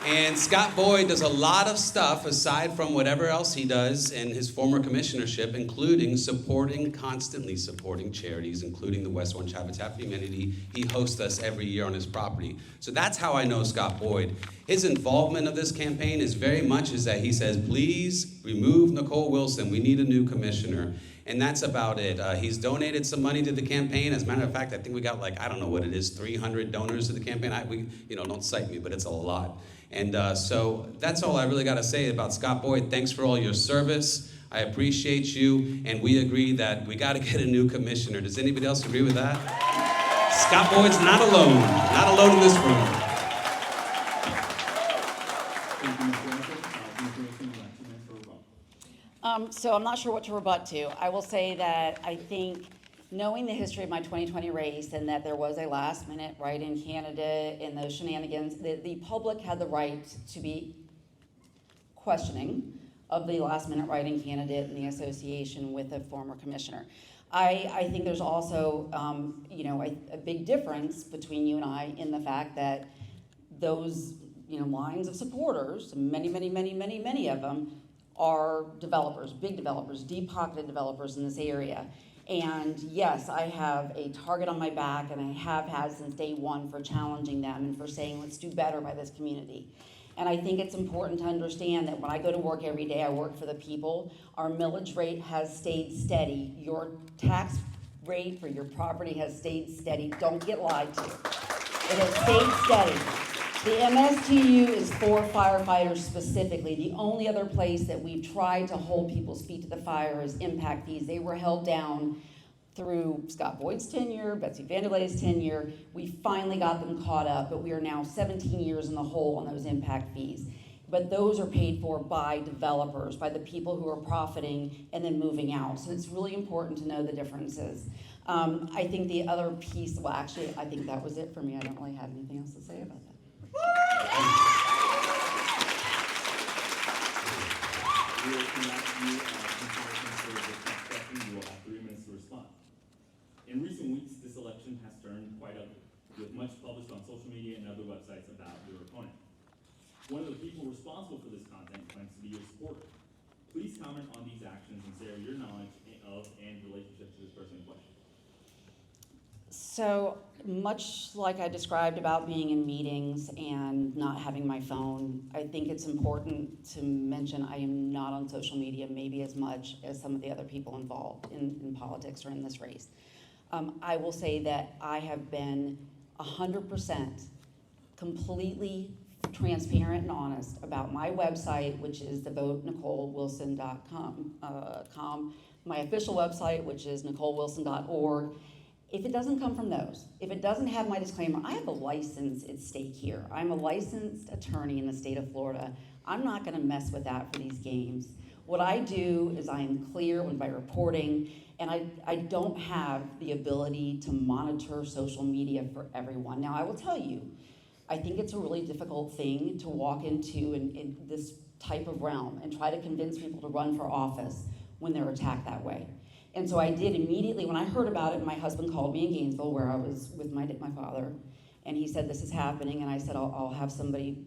And Scott Boyd does a lot of stuff aside from whatever else he does in his former commissionership, including constantly supporting charities, including the West Orange Habitat for Humanity. He hosts us every year on his property. So that's how I know Scott Boyd. His involvement of this campaign is very much is that he says, please remove Nicole Wilson. We need a new commissioner. And that's about it. He's donated some money to the campaign. As a matter of fact, I think we got I don't know what it is, 300 donors to the campaign. Don't cite me, but it's a lot. And so that's all I really got to say about Scott Boyd. Thanks for all your service. I appreciate you, and we agree that we got to get a new commissioner. Does anybody else agree with that? Scott Boyd's not alone in this room. Thank you, Mr. Russell. Commissioner Wilson, you have 2 minutes for a rebuttal. So I'm not sure what to rebut to. I will say that I think knowing the history of my 2020 race and that there was a last-minute write-in candidate and those shenanigans, the public had the right to be questioning of the last-minute write-in candidate and the association with a former commissioner. I think there's also, a big difference between you and I in the fact that those, lines of supporters, many of them, are developers, big developers, deep-pocketed developers in this area. And yes, I have a target on my back, and I have had since day one for challenging them and for saying, let's do better by this community. And I think it's important to understand that when I go to work every day, I work for the people. Our millage rate has stayed steady. Your tax rate for your property has stayed steady. Don't get lied to. It has stayed steady. The MSTU is for firefighters specifically. The only other place that we've tried to hold people's feet to the fire is impact fees. They were held down through Scott Boyd's tenure, Betsy Vanderlei's tenure. We finally got them caught up, but we are now 17 years in the hole on those impact fees. But those are paid for by developers, by the people who are profiting and then moving out. So it's really important to know the differences. I think the other piece, well, actually, I think that was it for me. I don't really have anything else to say about that. We will come back to you for this next question. You will have 3 minutes to respond. In recent weeks, this election has turned quite ugly, with much published on social media and other websites about your opponent. One of the people responsible for this content claims to be your supporter. Please comment on these actions and share your knowledge of and relationship to this person in question. So Much like I described about being in meetings and not having my phone, I think it's important to mention I am not on social media maybe as much as some of the other people involved in politics or in this race. I will say that I have been 100% completely transparent and honest about my website, which is thevoteNicoleWilson.com, my official website, which is NicoleWilson.org. If it doesn't come from those, if it doesn't have my disclaimer, I have a license at stake here. I'm a licensed attorney in the state of Florida. I'm not gonna mess with that for these games. What I do is I am clear with my reporting, and I don't have the ability to monitor social media for everyone. Now, I will tell you, I think it's a really difficult thing to walk into in this type of realm and try to convince people to run for office when they're attacked that way. And so I did immediately, when I heard about it, my husband called me in Gainesville where I was with my father, and he said, this is happening, and I said, I'll have somebody,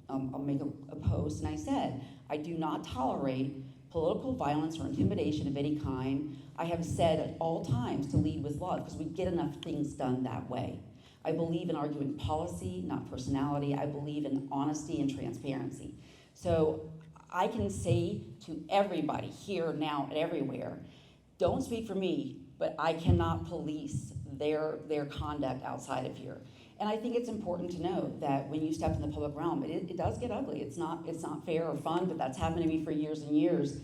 I'll make a post, and I said, I do not tolerate political violence or intimidation of any kind. I have said at all times to lead with love, because we get enough things done that way. I believe in arguing policy, not personality. I believe in honesty and transparency. So I can say to everybody here, now, and everywhere, don't speak for me, but I cannot police their conduct outside of here. And I think it's important to know that when you step in the public realm, it does get ugly. It's not fair or fun, but that's happened to me for years and years.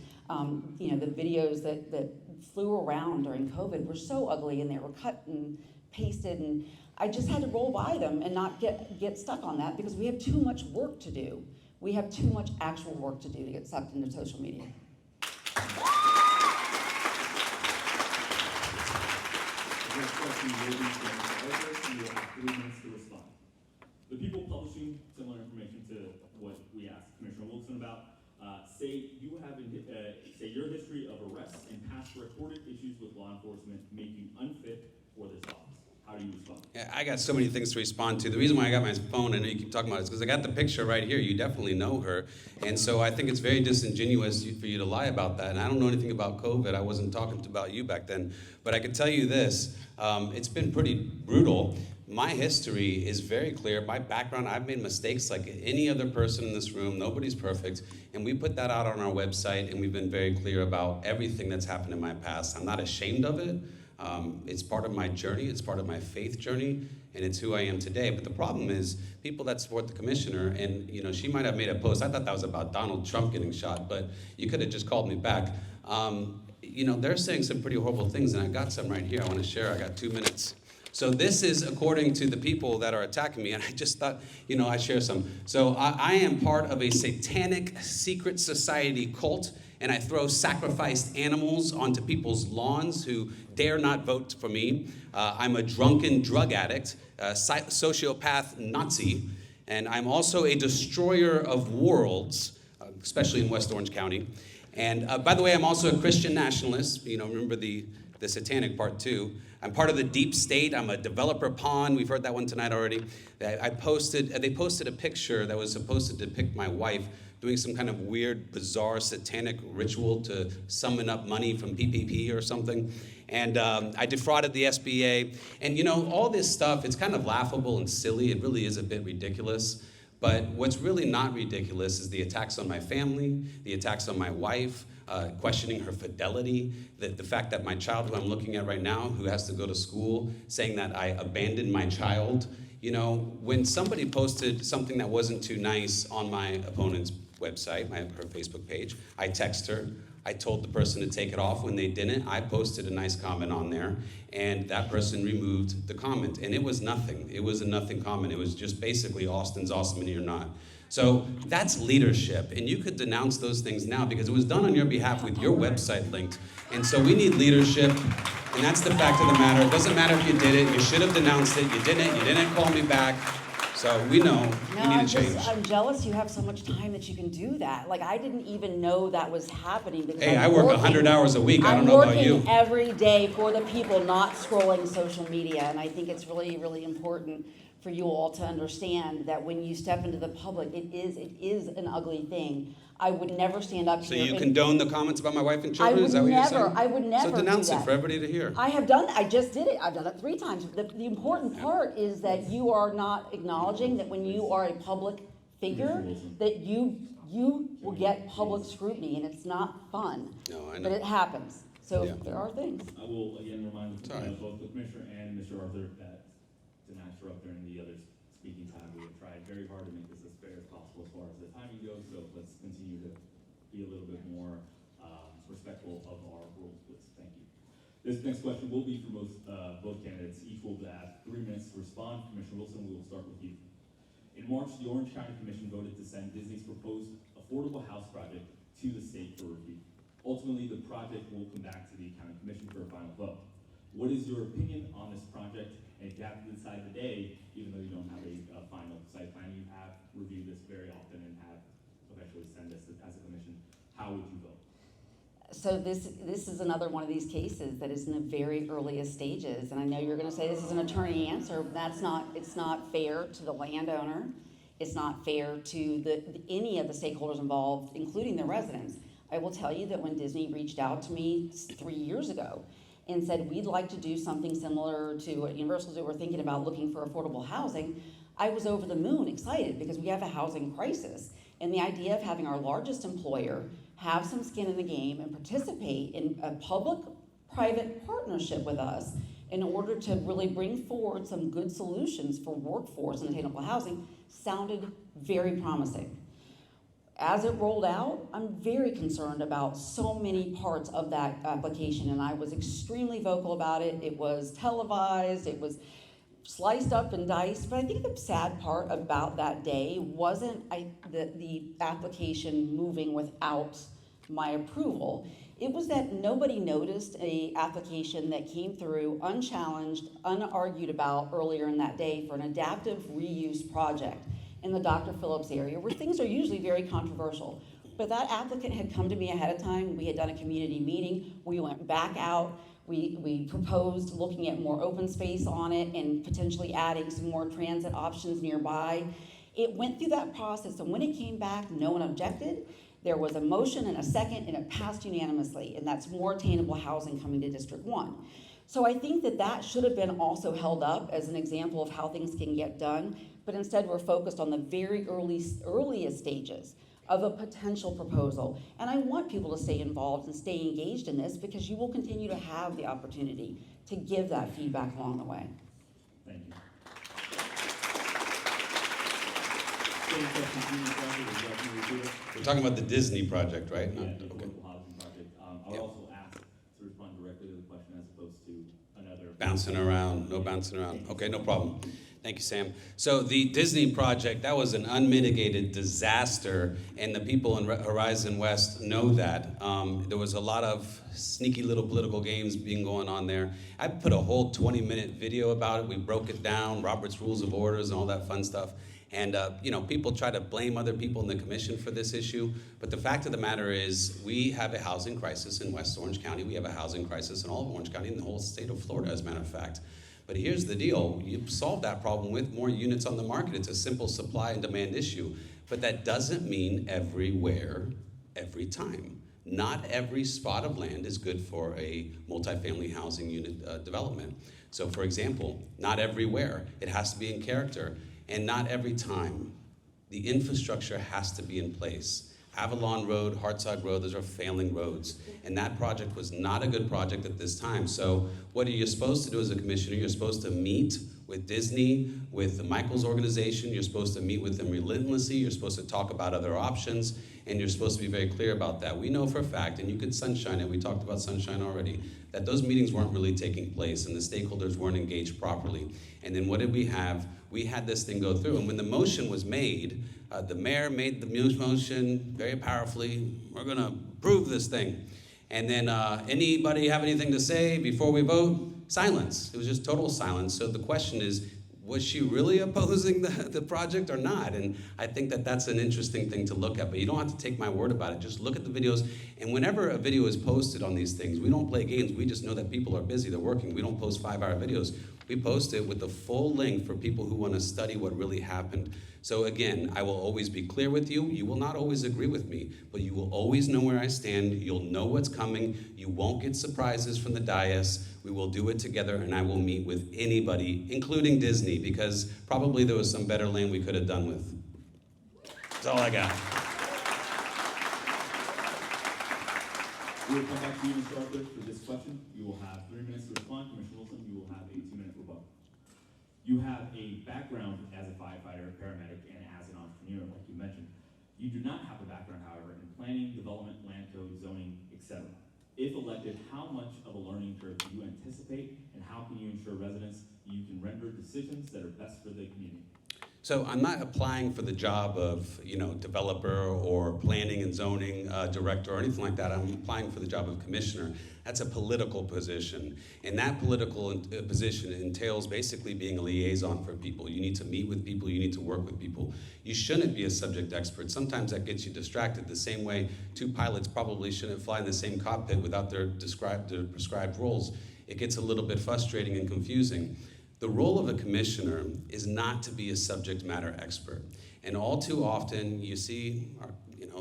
You know, the videos that flew around during COVID were so ugly, and they were cut and pasted, and I just had to roll by them and not get stuck on that, because we have too much work to do. We have too much actual work to do to get sucked into social media. The next question will be from Stakeholder, and you'll have 3 minutes to respond. The people publishing similar information to what we asked Commissioner Wilson about say your history of arrests and past reported issues with law enforcement make you unfit for this office. How do you respond? Yeah, I got so many things to respond to. The reason why I got my phone, I know you keep talking about it, is because I got the picture right here. You definitely know her. And so I think it's very disingenuous for you to lie about that. And I don't know anything about COVID. I wasn't talking about you back then. But I can tell you this, it's been pretty brutal. My history is very clear. My background, I've made mistakes like any other person in this room. Nobody's perfect. And we put that out on our website, and we've been very clear about everything that's happened in my past. I'm not ashamed of it. It's part of my journey, it's part of my faith journey, and it's who I am today. But the problem is, people that support the commissioner, and you know, she might have made a post, I thought that was about Donald Trump getting shot, but you could have just called me back. You know, they're saying some pretty horrible things, and I got some right here I want to share. I got 2 minutes. So this is according to the people that are attacking me, and I just thought, you know, I'd share some. So I am part of a satanic secret society cult, and I throw sacrificed animals onto people's lawns who dare not vote for me. I'm a drunken drug addict, a sociopath Nazi, and I'm also a destroyer of worlds, especially in West Orange County. And by the way, I'm also a Christian nationalist. You know, remember the satanic part too. I'm part of the deep state. I'm a developer pawn. We've heard that one tonight already. They posted a picture that was supposed to depict my wife doing some kind of weird, bizarre, satanic ritual to summon up money from PPP or something. And I defrauded the SBA. And you know, all this stuff, it's kind of laughable and silly. It really is a bit ridiculous. But what's really not ridiculous is the attacks on my family, the attacks on my wife, questioning her fidelity, the fact that my child, who I'm looking at right now, who has to go to school, saying that I abandoned my child. You know, when somebody posted something that wasn't too nice on my opponent's website, her Facebook page, I text her. I told the person to take it off. When they didn't, I posted a nice comment on there, and that person removed the comment. And it was nothing. It was a nothing comment. It was just basically Austin's awesome and you're not. So that's leadership, and you could denounce those things now because it was done on your behalf with your website linked. And so we need leadership, and that's the fact of the matter. It doesn't matter if you did it, you should have denounced it, you didn't call me back. So we know we need to change. I'm jealous you have so much time that you can do that. Like, I didn't even know that was happening because hey, I work 100 hours a week. I don't know about you. I'm working every day for the people, not scrolling social media, and I think it's really, really important for you all to understand that when you step into the public, it is an ugly thing. I would never stand up So here. you and- condone the comments about my wife and I children? would Is that what you're never, saying? I would never So denounce do it that. for everybody to hear. I have done, I just did it, I've done it 3 times. The important part is that you are not acknowledging that when you are a public figure, that you will get public scrutiny, and it's not fun. No, I know. But it happens, so Yeah. there are things. I will again remind It's all right. both the Commissioner and Mr. Arthur that to not interrupt during the other's speaking time. We have tried very hard to make this as fair as possible as far as the timing goes, so let's continue to be a little bit more respectful of our rules, please. Thank you. This next question will be for both candidates. Each will have 3 minutes to respond. Commissioner Wilson, we will start with you. In March, the Orange County Commission voted to send Disney's proposed affordable house project to the state for review. Ultimately, the project will come back to the County Commission for a final vote. What is your opinion on this project? And if you have to decide today, even though you don't have a final site plan, you have reviewed this very often and have eventually sent this as a commission, how would you vote? So this is another one of these cases that is in the very earliest stages, and I know you're gonna say this is an attorney answer, but it's not fair to the landowner. It's not fair to any of the stakeholders involved, including the residents. I will tell you that when Disney reached out to me 3 years ago and said, we'd like to do something similar to what Universal's we're thinking about looking for affordable housing, I was over the moon excited because we have a housing crisis. And the idea of having our largest employer have some skin in the game and participate in a public-private partnership with us in order to really bring forward some good solutions for workforce and attainable housing sounded very promising. As it rolled out, I'm very concerned about so many parts of that application, and I was extremely vocal about it. It was televised, it was sliced up and diced, but I think the sad part about that day wasn't the application moving without my approval. It was that nobody noticed a application that came through unchallenged, unargued about earlier in that day for an adaptive reuse project in the Dr. Phillips area, where things are usually very controversial. But that applicant had come to me ahead of time. We had done a community meeting. We went back out. We proposed looking at more open space on it and potentially adding some more transit options nearby. It went through that process, and when it came back, no one objected. There was a motion and a second, and it passed unanimously, and that's more attainable housing coming to District 1. So I think that should have been also held up as an example of how things can get done, but instead we're focused on the very earliest stages of a potential proposal. And I want people to stay involved and stay engaged in this because you will continue to have the opportunity to give that feedback along the way. Thank you. Same question to you, Mr. Arthur. Would you like me to repeat it? We're talking about the Disney project, right? Yeah, Not- the okay. affordable housing project. I would Yeah. also ask to respond directly to the question as opposed to another. Bouncing around, no bouncing around. Okay, no problem. Thank you, Sam. So the Disney project, that was an unmitigated disaster, and the people in Horizon West know that. There was a lot of sneaky little political games being going on there. I put a whole 20-minute video about it. We broke it down, Robert's Rules of Orders and all that fun stuff. And, people try to blame other people in the commission for this issue. But the fact of the matter is we have a housing crisis in West Orange County. We have a housing crisis in all of Orange County and the whole state of Florida, as a matter of fact. But here's the deal. You solve that problem with more units on the market. It's a simple supply and demand issue. But that doesn't mean everywhere, every time. Not every spot of land is good for a multifamily housing unit development. So for example, not everywhere. It has to be in character. And not every time. The infrastructure has to be in place. Avalon Road, Hartside Road, those are failing roads. And that project was not a good project at this time. So what are you supposed to do as a commissioner? You're supposed to meet with Disney, with the Michaels organization. You're supposed to meet with them relentlessly. You're supposed to talk about other options. And you're supposed to be very clear about that. We know for a fact, and you could sunshine it, we talked about sunshine already, that those meetings weren't really taking place and the stakeholders weren't engaged properly. And then what did we have? We had this thing go through. And when the motion was made, the mayor made the motion very powerfully. We're going to approve this thing. And then anybody have anything to say before we vote? Silence. It was just total silence. So the question is, was she really opposing the project or not? And I think that that's an interesting thing to look at, but you don't have to take my word about it. Just look at the videos, and whenever a video is posted on these things, we don't play games. We just know that people are busy, they're working. We don't post 5-hour videos. We post it with the full length for people who want to study what really happened. So again, I will always be clear with you. You will not always agree with me, but you will always know where I stand. You'll know what's coming. You won't get surprises from the dais. We will do it together, and I will meet with anybody, including Disney, because probably there was some better land we could have done with. That's all I got. We will come back to you, Mr. Arthur, for this question. You will have 3 minutes to respond. Commissioner Wilson, you will have a 2-minute rebuttal. You have a background as a firefighter, paramedic, and as an entrepreneur, like you mentioned. You do not have a background, however, in planning, development, land code, zoning, etc. If elected, how much of a learning curve do you anticipate, and how can you ensure residents you can render decisions that are best for the community? So I'm not applying for the job of, developer or planning and zoning director or anything like that. I'm applying for the job of commissioner. That's a political position. And that political position entails basically being a liaison for people. You need to meet with people, you need to work with people. You shouldn't be a subject expert. Sometimes that gets you distracted, the same way 2 pilots probably shouldn't fly in the same cockpit without their prescribed roles. It gets a little bit frustrating and confusing. The role of a commissioner is not to be a subject matter expert. And all too often, you see our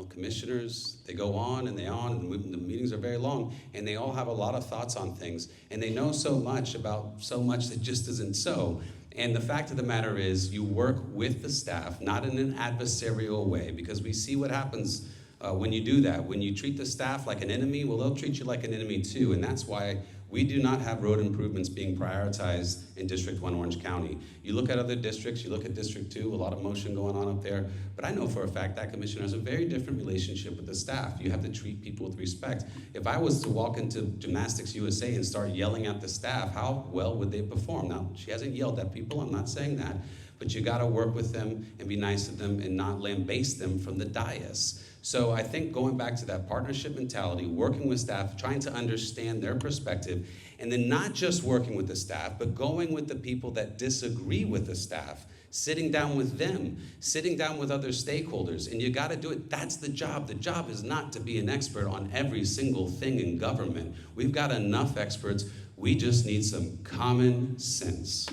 commissioners, they go on, and the meetings are very long, and they all have a lot of thoughts on things, and they know so much about so much that just isn't so. And the fact of the matter is, you work with the staff, not in an adversarial way, because we see what happens when you do that. When you treat the staff like an enemy, well, they'll treat you like an enemy too, and that's why we do not have road improvements being prioritized in District 1 Orange County. You look at other districts, you look at District 2, a lot of motion going on up there, but I know for a fact that commissioner has a very different relationship with the staff. You have to treat people with respect. If I was to walk into Gymnastics USA and start yelling at the staff, how well would they perform? Now, she hasn't yelled at people, I'm not saying that, but you gotta work with them and be nice to them and not lambaste them from the dais. So I think going back to that partnership mentality, working with staff, trying to understand their perspective, and then not just working with the staff, but going with the people that disagree with the staff, sitting down with them, sitting down with other stakeholders, and you gotta do it. That's the job. The job is not to be an expert on every single thing in government. We've got enough experts. We just need some common sense.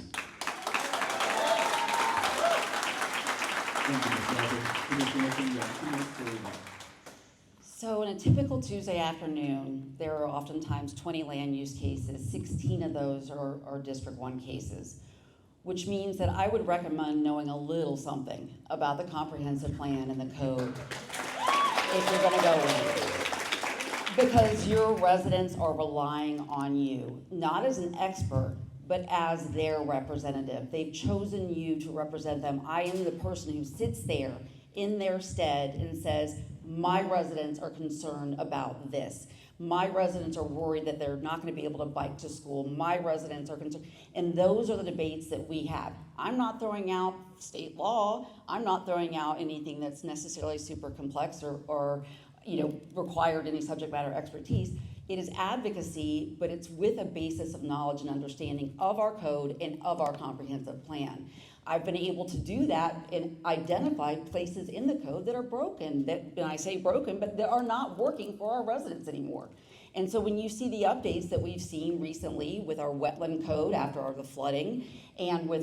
Thank you, Mr. Arthur. Commissioner Wilson, you have 2 minutes to rebuttal. So in a typical Tuesday afternoon, there are oftentimes 20 land use cases. 16 of those are District 1 cases, which means that I would recommend knowing a little something about the comprehensive plan and the code if you're gonna go in. Because your residents are relying on you, not as an expert, but as their representative. They've chosen you to represent them. I am the person who sits there in their stead and says, my residents are concerned about this. My residents are worried that they're not gonna be able to bike to school. My residents are concerned. And those are the debates that we have. I'm not throwing out state law. I'm not throwing out anything that's necessarily super complex or required any subject matter expertise. It is advocacy, but it's with a basis of knowledge and understanding of our code and of our comprehensive plan. I've been able to do that and identify places in the code that are broken, and I say broken, but that are not working for our residents anymore. And so when you see the updates that we've seen recently with our wetland code after the flooding and with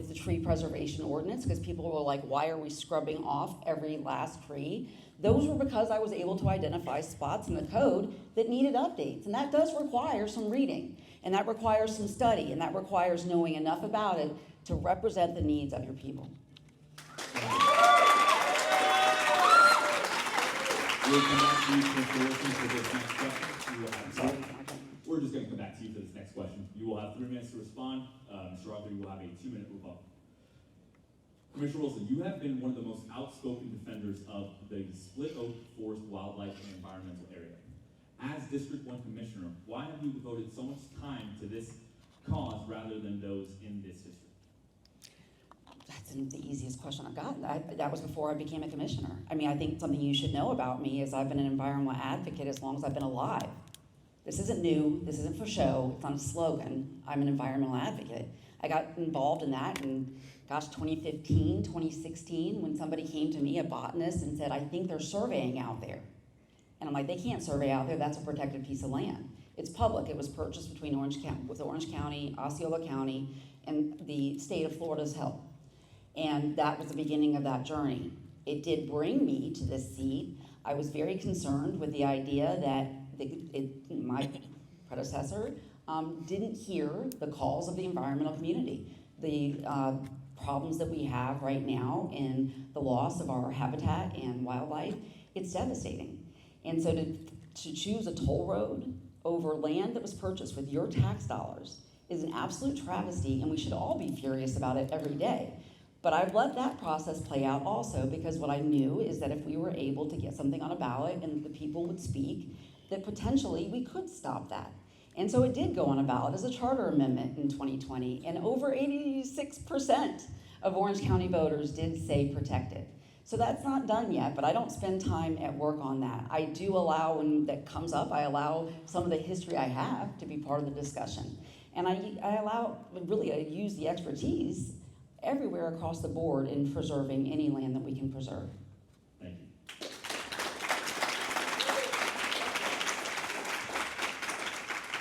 the tree preservation ordinance, because people were like, why are we scrubbing off every last tree? Those were because I was able to identify spots in the code that needed updates. And that does require some reading, and that requires some study, and that requires knowing enough about it to represent the needs of your people. We'll come back to you, Commissioner Wilson, for this next question. We're just going to come back to you for this next question. You will have 3 minutes to respond. Mr. Arthur, you will have a 2-minute rebuttal. Commissioner Wilson, you have been one of the most outspoken defenders of the Split Oak Forest Wildlife and Environmental Area. As District 1 Commissioner, why have you devoted so much time to this cause rather than those in this district? That's the easiest question I've gotten. That was before I became a commissioner. I mean, I think something you should know about me is I've been an environmental advocate as long as I've been alive. This isn't new. This isn't for show. It's not a slogan. I'm an environmental advocate. I got involved in that in, gosh, 2015, 2016, when somebody came to me, a botanist, and said, I think they're surveying out there. And I'm like, they can't survey out there, that's a protected piece of land. It's public, it was purchased between Orange County, Osceola County, and the state of Florida's help. And that was the beginning of that journey. It did bring me to this seat. I was very concerned with the idea that my predecessor didn't hear the calls of the environmental community. The problems that we have right now in the loss of our habitat and wildlife, it's devastating. And so to choose a toll road over land that was purchased with your tax dollars is an absolute travesty, and we should all be furious about it every day. But I've let that process play out also, because what I knew is that if we were able to get something on a ballot and the people would speak, that potentially we could stop that. And so it did go on a ballot as a charter amendment in 2020, and over 86% of Orange County voters did say protected. So that's not done yet, but I don't spend time at work on that. I do allow, when that comes up, I allow some of the history I have to be part of the discussion. And I allow, really, I use the expertise everywhere across the board in preserving any land that we can preserve. Thank you.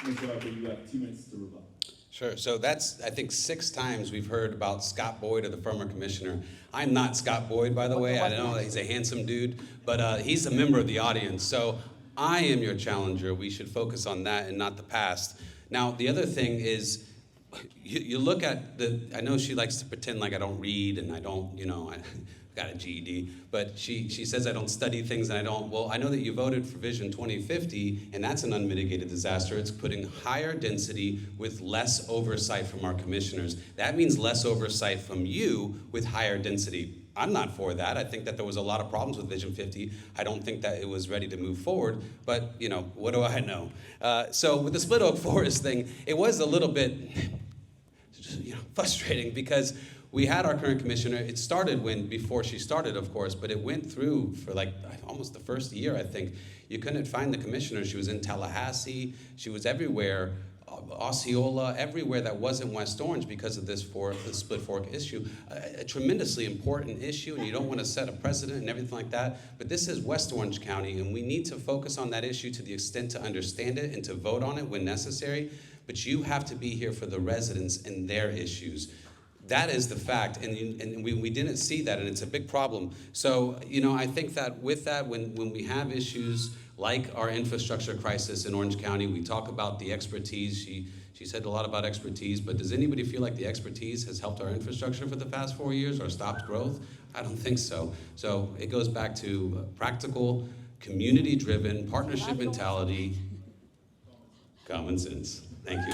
Mr. Arthur, you have 2 minutes to rebut. Sure. So that's, I think, 6 times we've heard about Scott Boyd or the former commissioner. I'm not Scott Boyd, by the way. I know he's a handsome dude, but he's a member of the audience. So I am your challenger. We should focus on that and not the past. Now, the other thing is, you look at I know she likes to pretend like I don't read and I don't, I got a GED, but she says I don't study things and I don't. Well, I know that you voted for Vision 2050, and that's an unmitigated disaster. It's putting higher density with less oversight from our commissioners. That means less oversight from you with higher density. I'm not for that. I think that there was a lot of problems with Vision 50. I don't think that it was ready to move forward, but, what do I know? So with the Split Oak Forest thing, it was a little bit frustrating, because we had our current commissioner. It started before she started, of course, but it went through for like almost the first year, I think. You couldn't find the commissioner. She was in Tallahassee. She was everywhere. Osceola, everywhere that wasn't West Orange, because of the split fork issue. A tremendously important issue, and you don't want to set a precedent and everything like that, but this is West Orange County, and we need to focus on that issue to the extent to understand it and to vote on it when necessary, but you have to be here for the residents and their issues. That is the fact, and we didn't see that, and it's a big problem. So, I think that with that, when we have issues like our infrastructure crisis in Orange County, we talk about the expertise. She said a lot about expertise, but does anybody feel like the expertise has helped our infrastructure for the past 4 years or stopped growth? I don't think so. So it goes back to practical, community-driven, partnership mentality, common sense. Thank you.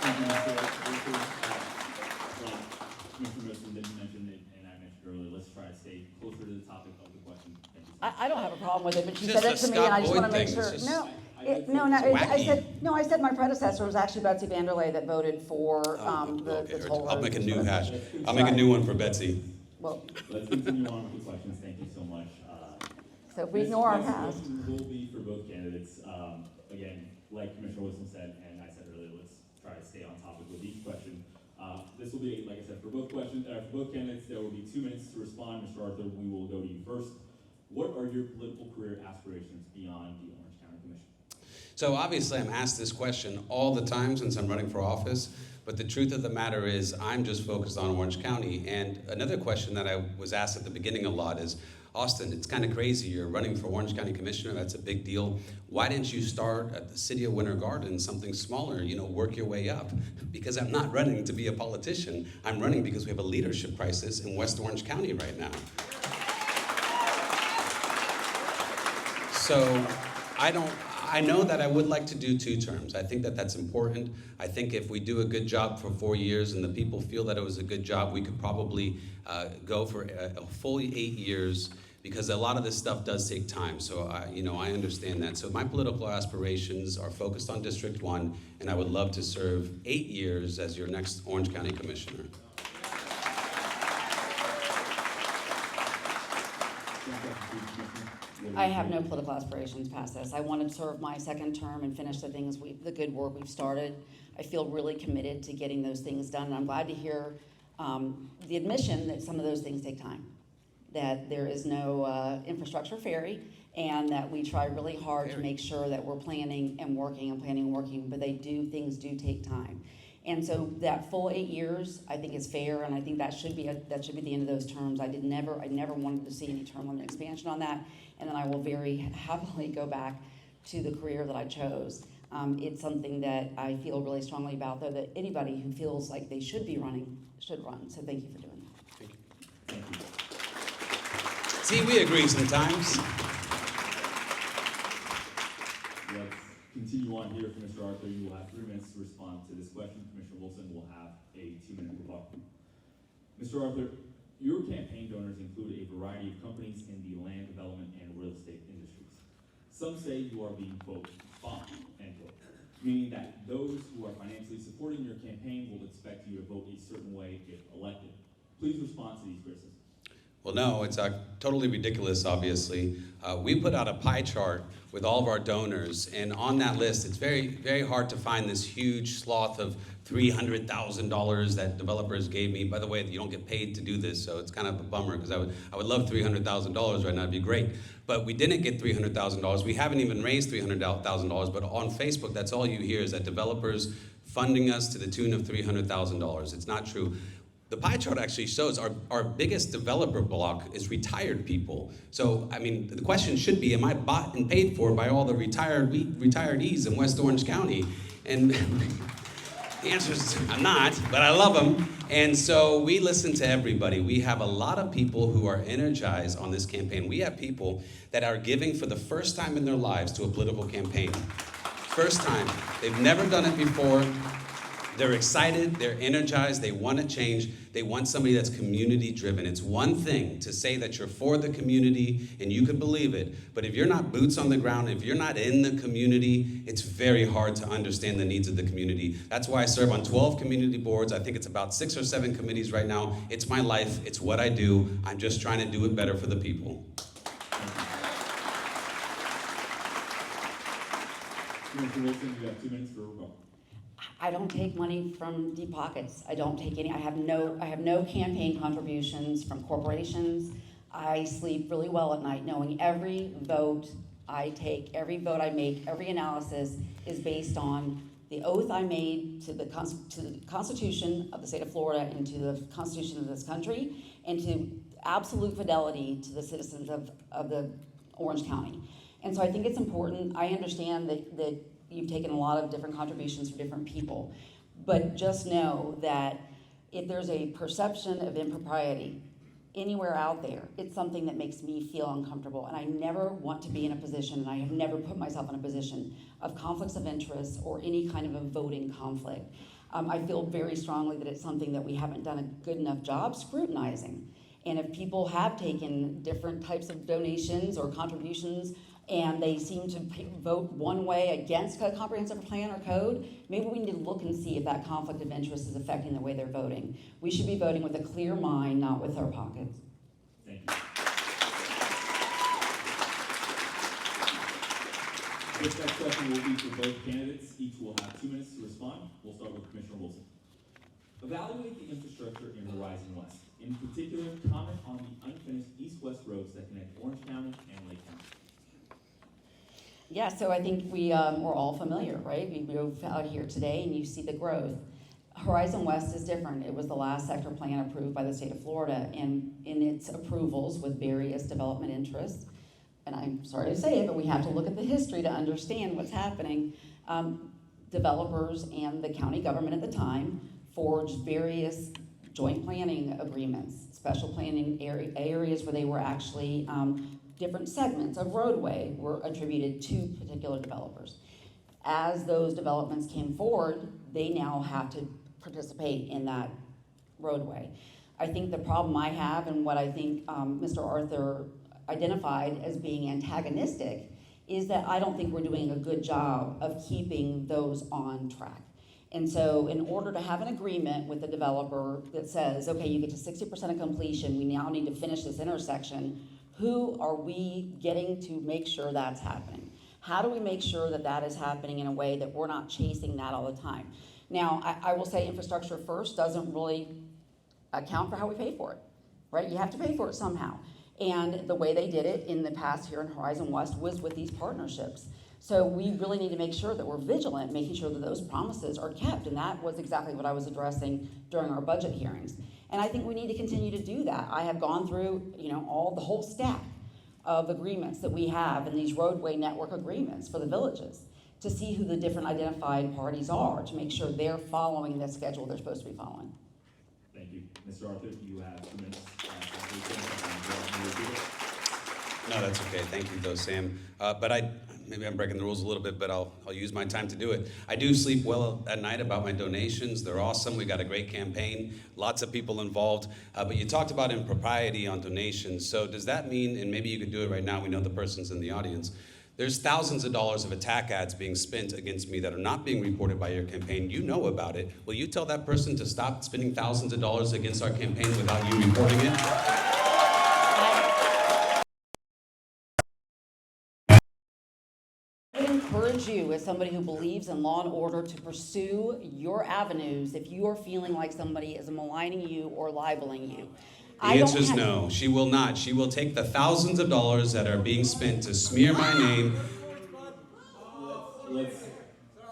Thank you, Mr. Arthur. Commissioner Wilson didn't mention it, and I mentioned earlier, let's try to stay closer to the topic of the question. Thank you. I don't have a problem with it, but she Just said it a to me, and I just Scott want to Boyd make thing. sure. It's just- I said my predecessor was actually Betsy Vanderlei that voted for the toll I'll road. make a new hash. I'll make a new one for Betsy. Well, Let's continue on with the questions. Thank you so much. so if we ignore our Next past. question will be for both candidates. Again, like Commissioner Wilson said, and I said earlier, let's try to stay on topic with each question. This will be, like I said, for both candidates, there will be 2 minutes to respond. Mr. Arthur, we will go to you first. What are your political career aspirations beyond the Orange County Commission? So obviously I'm asked this question all the time since I'm running for office, but the truth of the matter is I'm just focused on Orange County. And another question that I was asked at the beginning a lot is, Austin, it's kind of crazy. You're running for Orange County Commissioner. That's a big deal. Why didn't you start at the City of Winter Garden, something smaller, work your way up? Because I'm not running to be a politician. I'm running because we have a leadership crisis in West Orange County right now. So I know that I would like to do 2 terms. I think that that's important. I think if we do a good job for 4 years and the people feel that it was a good job, we could probably go for a full 8 years, because a lot of this stuff does take time. So I understand that. So my political aspirations are focused on District 1, and I would love to serve 8 years as your next Orange County Commissioner. I have no political aspirations past this. I want to serve my second term and finish the good work we've started. I feel really committed to getting those things done, and I'm glad to hear the admission that some of those things take time, that there is no infrastructure fairy, and that we try really hard to make sure that we're planning and working, but things do take time. And so that full 8 years, I think, is fair, and I think that should be the end of those terms. I never wanted to see any term limit expansion on that, and then I will very happily go back to the career that I chose. It's something that I feel really strongly about, though, that anybody who feels like they should be running should run. So thank you for doing that. Thank you. See, we agree sometimes. Let's continue on here for Mr. Arthur. You will have 3 minutes to respond to this question. Commissioner Wilson will have a 2-minute rebuttal. Mr. Arthur, your campaign donors include a variety of companies in the land development and real estate industries. Some say you are being, quote, bought, end quote, meaning that those who are financially supporting your campaign will expect you to vote a certain way if elected. Please respond to these criticisms. Well, no, it's totally ridiculous, obviously. We put out a pie chart with all of our donors, and on that list, it's very, very hard to find this huge swath of $300,000 that developers gave me. By the way, you don't get paid to do this, so it's kind of a bummer, because I would love $300,000 right now, it'd be great. But we didn't get $300,000. We haven't even raised $300,000, but on Facebook, that's all you hear is that developers funding us to the tune of $300,000. It's not true. The pie chart actually shows our biggest developer block is retired people. So, I mean, the question should be, am I bought and paid for by all the retirees in West Orange County? And the answer is, I'm not, but I love them. And so we listen to everybody. We have a lot of people who are energized on this campaign. We have people that are giving for the first time in their lives to a political campaign. First time. They've never done it before. They're excited, they're energized, they want to change, they want somebody that's community driven. It's one thing to say that you're for the community and you can believe it, but if you're not boots on the ground, if you're not in the community, it's very hard to understand the needs of the community. That's why I serve on 12 community boards. I think it's about 6 or 7 committees right now. It's my life, it's what I do. I'm just trying to do it better for the people. Commissioner Wilson, you have 2 minutes for a rebuttal. I don't take money from deep pockets. I don't take any. I have no campaign contributions from corporations. I sleep really well at night knowing every vote I take, every vote I make, every analysis is based on the oath I made to the Constitution of the state of Florida and to the Constitution of this country, and to absolute fidelity to the citizens of the Orange County. And so I think it's important. I understand that you've taken a lot of different contributions from different people, but just know that if there's a perception of impropriety anywhere out there, it's something that makes me feel uncomfortable, and I never want to be in a position, and I have never put myself in a position of conflicts of interest or any kind of a voting conflict. I feel very strongly that it's something that we haven't done a good enough job scrutinizing, and if people have taken different types of donations or contributions and they seem to vote one way against a comprehensive plan or code, maybe we need to look and see if that conflict of interest is affecting the way they're voting. We should be voting with a clear mind, not with our pockets. Thank you. This next question will be for both candidates. Each will have 2 minutes to respond. We'll start with Commissioner Wilson. Evaluate the infrastructure in Horizon West. In particular, comment on the unfinished east-west roads that connect Orange County and Lake County. Yeah, so I think we're all familiar, right? We drove out here today and you see the growth. Horizon West is different. It was the last sector plan approved by the state of Florida, and in its approvals with various development interests, and I'm sorry to say it, but we have to look at the history to understand what's happening. Developers and the county government at the time forged various joint planning agreements, special planning areas where they were actually different segments of roadway were attributed to particular developers. As those developments came forward, they now have to participate in that roadway. I think the problem I have, and what I think Mr. Arthur identified as being antagonistic, is that I don't think we're doing a good job of keeping those on track. And so in order to have an agreement with the developer that says, okay, you get to 60% of completion, we now need to finish this intersection, who are we getting to make sure that's happening? How do we make sure that that is happening in a way that we're not chasing that all the time? Now, I will say infrastructure first doesn't really account for how we pay for it, right? You have to pay for it somehow. And the way they did it in the past here in Horizon West was with these partnerships. So we really need to make sure that we're vigilant, making sure that those promises are kept. And that was exactly what I was addressing during our budget hearings. And I think we need to continue to do that. I have gone through, the whole stack of agreements that we have in these roadway network agreements for the villages to see who the different identified parties are, to make sure they're following the schedule they're supposed to be following. Thank you. Mr. Arthur, you have 2 minutes. No, that's okay. Thank you, though, Sam. But maybe I'm breaking the rules a little bit, but I'll use my time to do it. I do sleep well at night about my donations. They're awesome. We got a great campaign, lots of people involved. But you talked about impropriety on donations. So does that mean, and maybe you could do it right now, we know the person's in the audience, there's thousands of dollars of attack ads being spent against me that are not being reported by your campaign. You know about it. Will you tell that person to stop spending thousands of dollars against our campaign without you reporting it? I would encourage you, as somebody who believes in law and order, to pursue your avenues if you are feeling like somebody is maligning you or libeling you. The answer is no. She will not. She will take the thousands of dollars that are being spent to smear my name.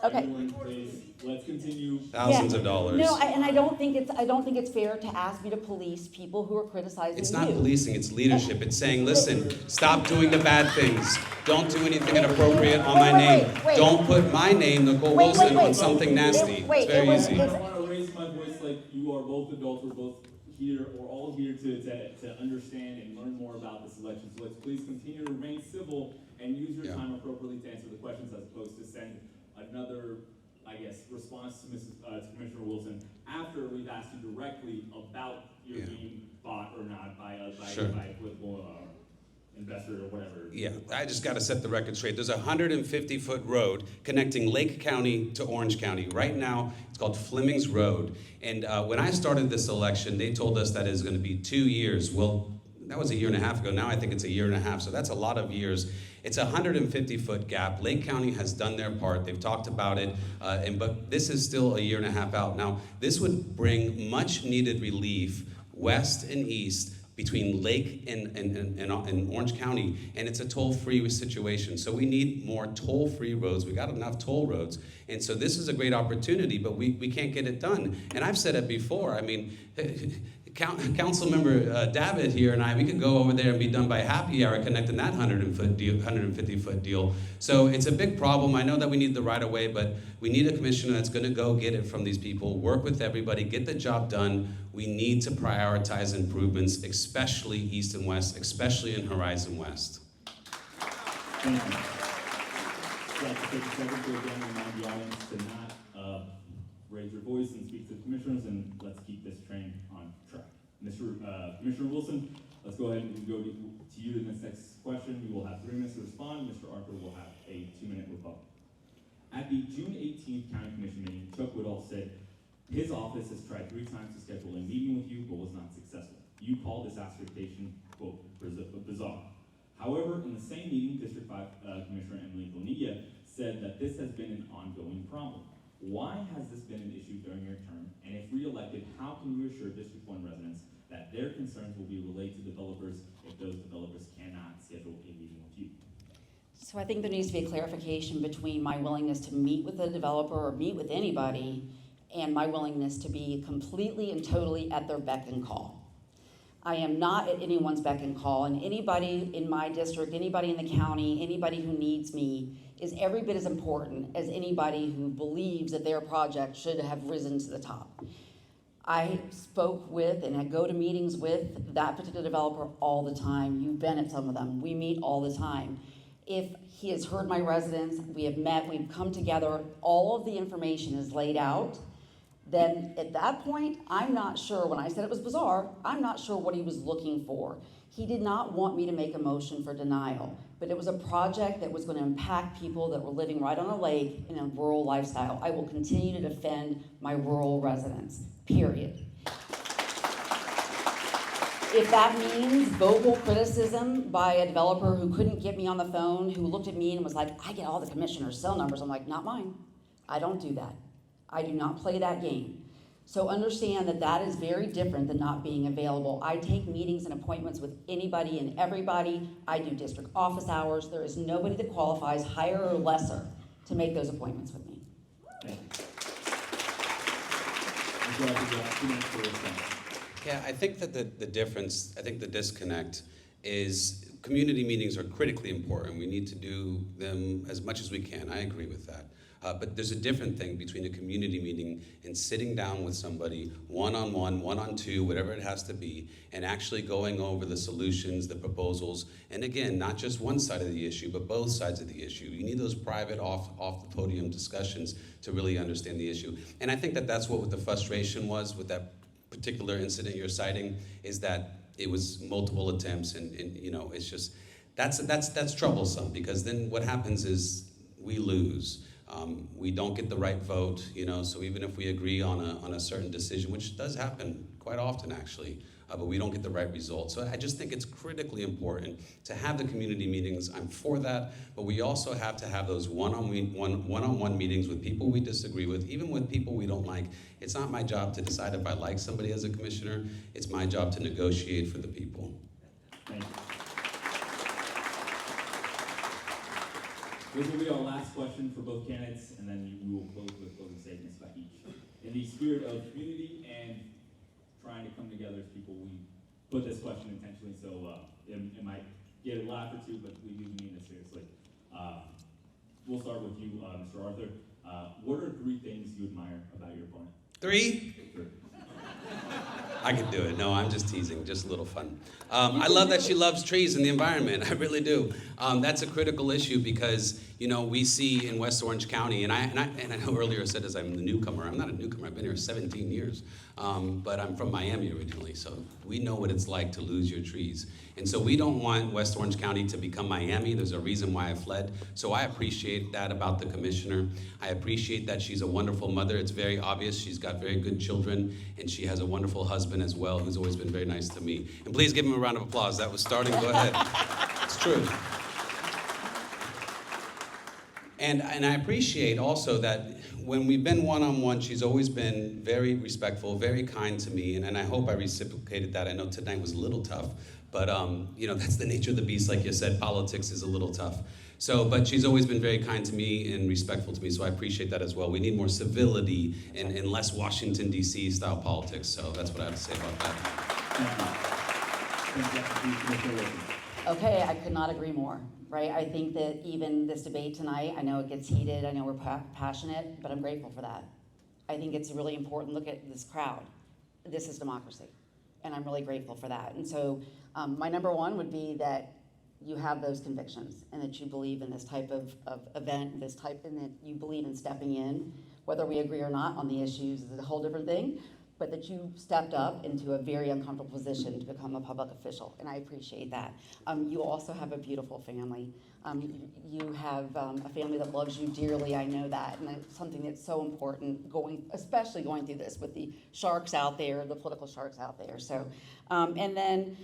Everyone, please, let's continue. Thousands of dollars. No, I don't think it's fair to ask me to police people who are criticizing It's you. not policing, it's leadership. It's saying, listen, stop doing the bad things. Don't do anything inappropriate on my name. Don't put my name, Nicole Wilson, on something nasty. It's very easy. I want to raise my voice like you are both adults. We're both here. We're all here to understand and learn more about this election. So let's please continue to remain civil and use your time appropriately to answer the questions as opposed to send another, response to to Commissioner Wilson after we've asked you directly about your being bought or not by a political investor or whatever. Yeah, I just got to set the record straight. There's a 150-foot road connecting Lake County to Orange County. Right now, it's called Fleming's Road. And when I started this election, they told us that it's going to be 2 years. Well, that was a year and a half ago. Now I think it's a year and a half, so that's a lot of years. It's a 150-foot gap. Lake County has done their part. They've talked about it, but this is still a year and a half out. Now, this would bring much-needed relief west and east between Lake and Orange County, and it's a toll-free situation. So we need more toll-free roads. We got enough toll roads, and so this is a great opportunity, but we can't get it done. And I've said it before. I mean, Councilmember David here and we could go over there and be done by happy hour connecting that 150-foot deal. So it's a big problem. I know that we need the right of way, but we need a commissioner that's going to go get it from these people, work with everybody, get the job done. We need to prioritize improvements, especially east and west, especially in Horizon West. Thank you. I'd like to take a second to again remind the audience to not raise your voice and speak to the commissioners, and let's keep this train on track. Commissioner Wilson, let's go ahead and go to you in this next question. You will have 3 minutes to respond. Mr. Arthur will have a 2-minute rebuttal. At the June 18th County Commission meeting, Chuck Woodall said his office has tried 3 times to schedule a meeting with you, but was not successful. You called this aspiration, quote, bizarre. However, in the same meeting, District 5 Commissioner Emily Bonilla said that this has been an ongoing problem. Why has this been an issue during your term? And if re-elected, how can you assure District 1 residents that their concerns will be relayed to developers if those developers cannot schedule a meeting with you? So I think there needs to be a clarification between my willingness to meet with a developer or meet with anybody and my willingness to be completely and totally at their beck and call. I am not at anyone's beck and call, and anybody in my district, anybody in the county, anybody who needs me is every bit as important as anybody who believes that their project should have risen to the top. I spoke with and I go to meetings with that particular developer all the time. You've been at some of them. We meet all the time. If he has heard my residents, we have met, we've come together, all of the information is laid out, then at that point, I'm not sure, when I said it was bizarre, I'm not sure what he was looking for. He did not want me to make a motion for denial, but it was a project that was going to impact people that were living right on a lake in a rural lifestyle. I will continue to defend my rural residents, period. If that means vocal criticism by a developer who couldn't get me on the phone, who looked at me and was like, I get all the commissioners' cell numbers. I'm like, not mine. I don't do that. I do not play that game. So understand that that is very different than not being available. I take meetings and appointments with anybody and everybody. I do district office hours. There is nobody that qualifies higher or lesser to make those appointments with me. Thank you. Mr. Arthur, you have 2 minutes for response. Yeah, I think that the difference, I think the disconnect is community meetings are critically important. We need to do them as much as we can. I agree with that. But there's a different thing between a community meeting and sitting down with somebody one-on-one, one-on-two, whatever it has to be, and actually going over the solutions, the proposals, and again, not just one side of the issue, but both sides of the issue. You need those private off the podium discussions to really understand the issue. And I think that that's what the frustration was with that particular incident you're citing, is that it was multiple attempts, and you know, it's just, that's troublesome, because then what happens is we lose. We don't get the right vote, you know, so even if we agree on a certain decision, which does happen quite often actually, but we don't get the right result. So I just think it's critically important to have the community meetings. I'm for that, but we also have to have those one-on-one meetings with people we disagree with, even with people we don't like. It's not my job to decide if I like somebody as a commissioner. It's my job to negotiate for the people. Thank you. This will be our last question for both candidates, and then we will close with closing statements by each. In the spirit of community and trying to come together as people, we put this question intentionally, so it might get a laugh or two, but we do mean this seriously. We'll start with you, Mr. Arthur. What are 3 things you admire about your opponent? 3? I could do it. No, I'm just teasing, just a little fun. I love that she loves trees and the environment. I really do. That's a critical issue because, you know, we see in West Orange County, and I know earlier I said as I'm the newcomer. I'm not a newcomer. I've been here 17 years, but I'm from Miami originally, so we know what it's like to lose your trees. And so we don't want West Orange County to become Miami. There's a reason why I fled. So I appreciate that about the commissioner. I appreciate that she's a wonderful mother. It's very obvious. She's got very good children, and she has a wonderful husband as well, who's always been very nice to me. And please give him a round of applause. That was starting. Go ahead. It's true. And I appreciate also that when we've been one-on-one, she's always been very respectful, very kind to me, and I hope I reciprocated that. I know tonight was a little tough, but you know, that's the nature of the beast, like you said. Politics is a little tough. So, but she's always been very kind to me and respectful to me, so I appreciate that as well. We need more civility and less Washington, D.C. style politics, so that's what I have to say about that. Okay, I could not agree more, right? I think that even this debate tonight, I know it gets heated, I know we're passionate, but I'm grateful for that. I think it's really important. Look at this crowd. This is democracy, and I'm really grateful for that. And so my number 1 would be that you have those convictions and that you believe in this type of event, and that you believe in stepping in, whether we agree or not on the issues is a whole different thing, but that you stepped up into a very uncomfortable position to become a public official, and I appreciate that. You also have a beautiful family. You have a family that loves you dearly, I know that, and it's something that's so important, especially going through this with the sharks out there, the political sharks out there. So, and then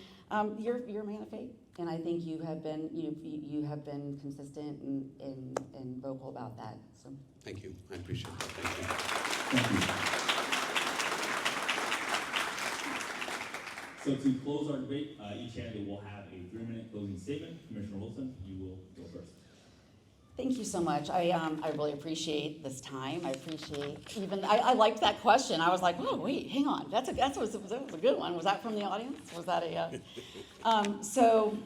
you're a man of faith, and I think you have been consistent and vocal about that. So Thank you. I appreciate that. Thank you. Thank you. So to close our debate, each candidate will have a 3-minute closing statement. Commissioner Wilson, you will go first. thank you so much. I really appreciate this time. I appreciate I liked that question. I was like, oh wait, hang on. That was a good one. Was that from the audience? Was that a? So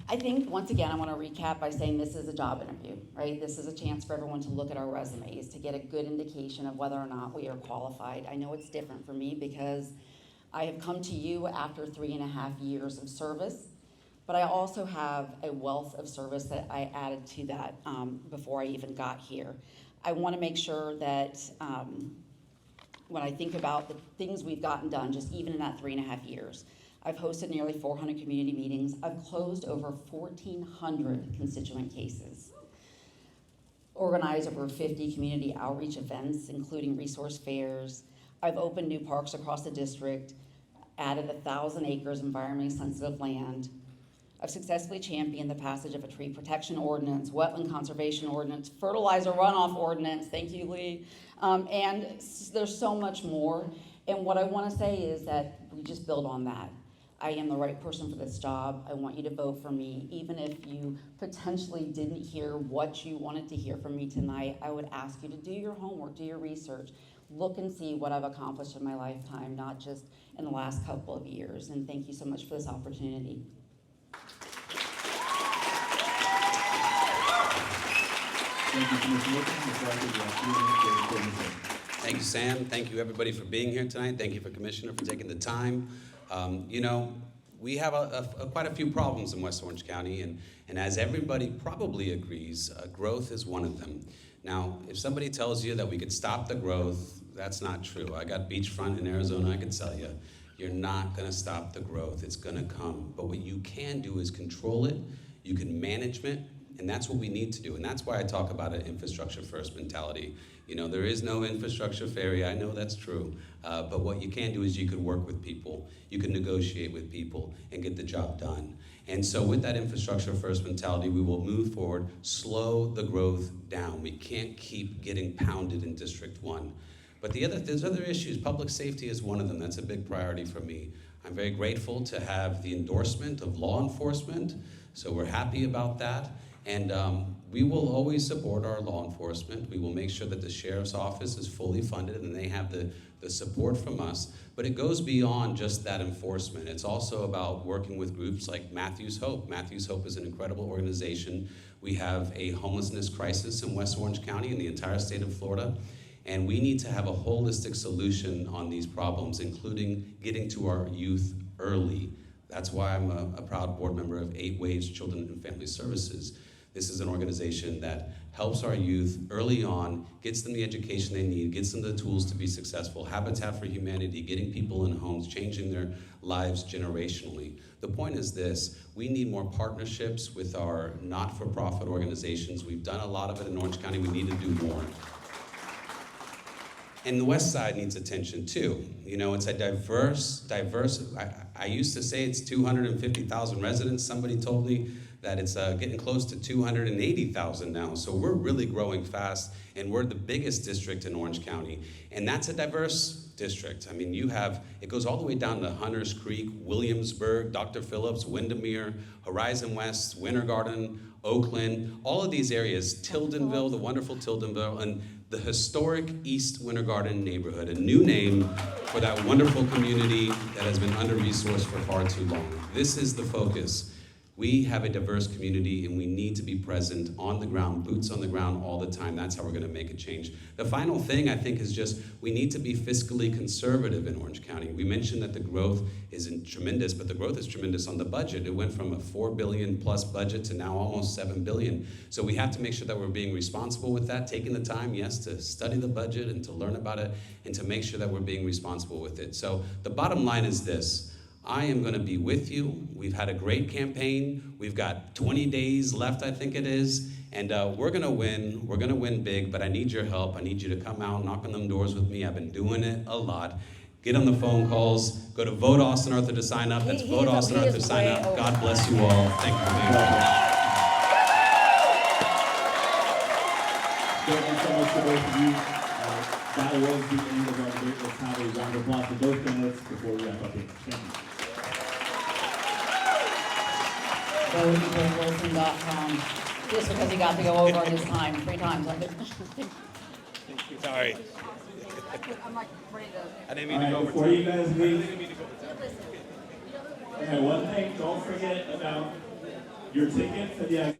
I think once again I want to recap by saying this is a job interview, right? This is a chance for everyone to look at our resumes to get a good indication of whether or not we are qualified. I know it's different for me because I have come to you after 3.5 years of service, but I also have a wealth of service that I added to that before I even got here. I want to make sure that when I think about the things we've gotten done, just even in that 3.5 years, I've hosted nearly 400 community meetings. I've closed over 1,400 constituent cases, organized over 50 community outreach events, including resource fairs. I've opened new parks across the district, added 1,000 acres of environmentally sensitive land, I've successfully championed the passage of a tree protection ordinance, wetland conservation ordinance, fertilizer runoff ordinance, thank you, Lee, and there's so much more. And what I want to say is that we just build on that. I am the right person for this job. I want you to vote for me. Even if you potentially didn't hear what you wanted to hear from me tonight, I would ask you to do your homework, do your research, look and see what I've accomplished in my lifetime, not just in the last couple of years. And thank you so much for this opportunity. Thank you, Commissioner Wilson. Mr. Arthur, you have 3 minutes to close the session. Thank you, Sam. Thank you, everybody, for being here tonight. Thank you, Commissioner, for taking the time. You know, we have quite a few problems in West Orange County, and as everybody probably agrees, growth is one of them. Now, if somebody tells you that we could stop the growth, that's not true. I got beachfront in Arizona, I can tell you. You're not gonna stop the growth, it's gonna come. But what you can do is control it, you can manage it, and that's what we need to do. And that's why I talk about an infrastructure first mentality. You know, there is no infrastructure fairy, I know that's true. But what you can do is you can work with people, you can negotiate with people and get the job done. And so with that infrastructure first mentality, we will move forward, slow the growth down. We can't keep getting pounded in District 1. But there's other issues. Public safety is one of them. That's a big priority for me. I'm very grateful to have the endorsement of law enforcement, so we're happy about that. And we will always support our law enforcement. We will make sure that the sheriff's office is fully funded and they have the support from us. But it goes beyond just that enforcement. It's also about working with groups like Matthew's Hope. Matthew's Hope is an incredible organization. We have a homelessness crisis in West Orange County and the entire state of Florida. And we need to have a holistic solution on these problems, including getting to our youth early. That's why I'm a proud board member of 8 Waves Children and Family Services. This is an organization that helps our youth early on, gets them the education they need, gets them the tools to be successful. Habitat for Humanity, getting people in homes, changing their lives generationally. The point is this: we need more partnerships with our not-for-profit organizations. We've done a lot of it in Orange County, we need to do more. And the West Side needs attention too. You know, it's a diverse, I used to say it's 250,000 residents. Somebody told me that it's getting close to 280,000 now. So we're really growing fast, and we're the biggest district in Orange County. And that's a diverse district. I mean, it goes all the way down to Hunters Creek, Williamsburg, Dr. Phillips, Windermere, Horizon West, Winter Garden, Oakland, all of these areas, Tildenville, the wonderful Tildenville, and the historic East Winter Garden neighborhood, a new name for that wonderful community that has been under-resourced for far too long. This is the focus. We have a diverse community and we need to be present on the ground, boots on the ground all the time. That's how we're gonna make a change. The final thing I think is just, we need to be fiscally conservative in Orange County. We mentioned that the growth isn't tremendous, but the growth is tremendous on the budget. It went from a $4 billion plus budget to now almost $7 billion. So we have to make sure that we're being responsible with that, taking the time, yes, to study the budget and to learn about it and to make sure that we're being responsible with it. So the bottom line is this: I am going to be with you. We've had a great campaign. We've got 20 days left, I think it is, and we're going to win. We're going to win big, but I need your help. I need you to come out, knock on them doors with me. I've been doing it a lot. Get on the phone calls. Go to Vote Austin Arthur to sign up. That's Vote Austin Arthur to sign up. God bless you all. Thank you for being here. Thank you so much to both of you. That was the end of our debate. Let's have a round of applause for both candidates before we wrap up here. Thank you. VoteEqualWilson.com, just because he got to go over in his time 3 times. Sorry. I'm like ready to. I didn't mean to go over Before time. you guys leave, okay, one thing, don't forget about your ticket for the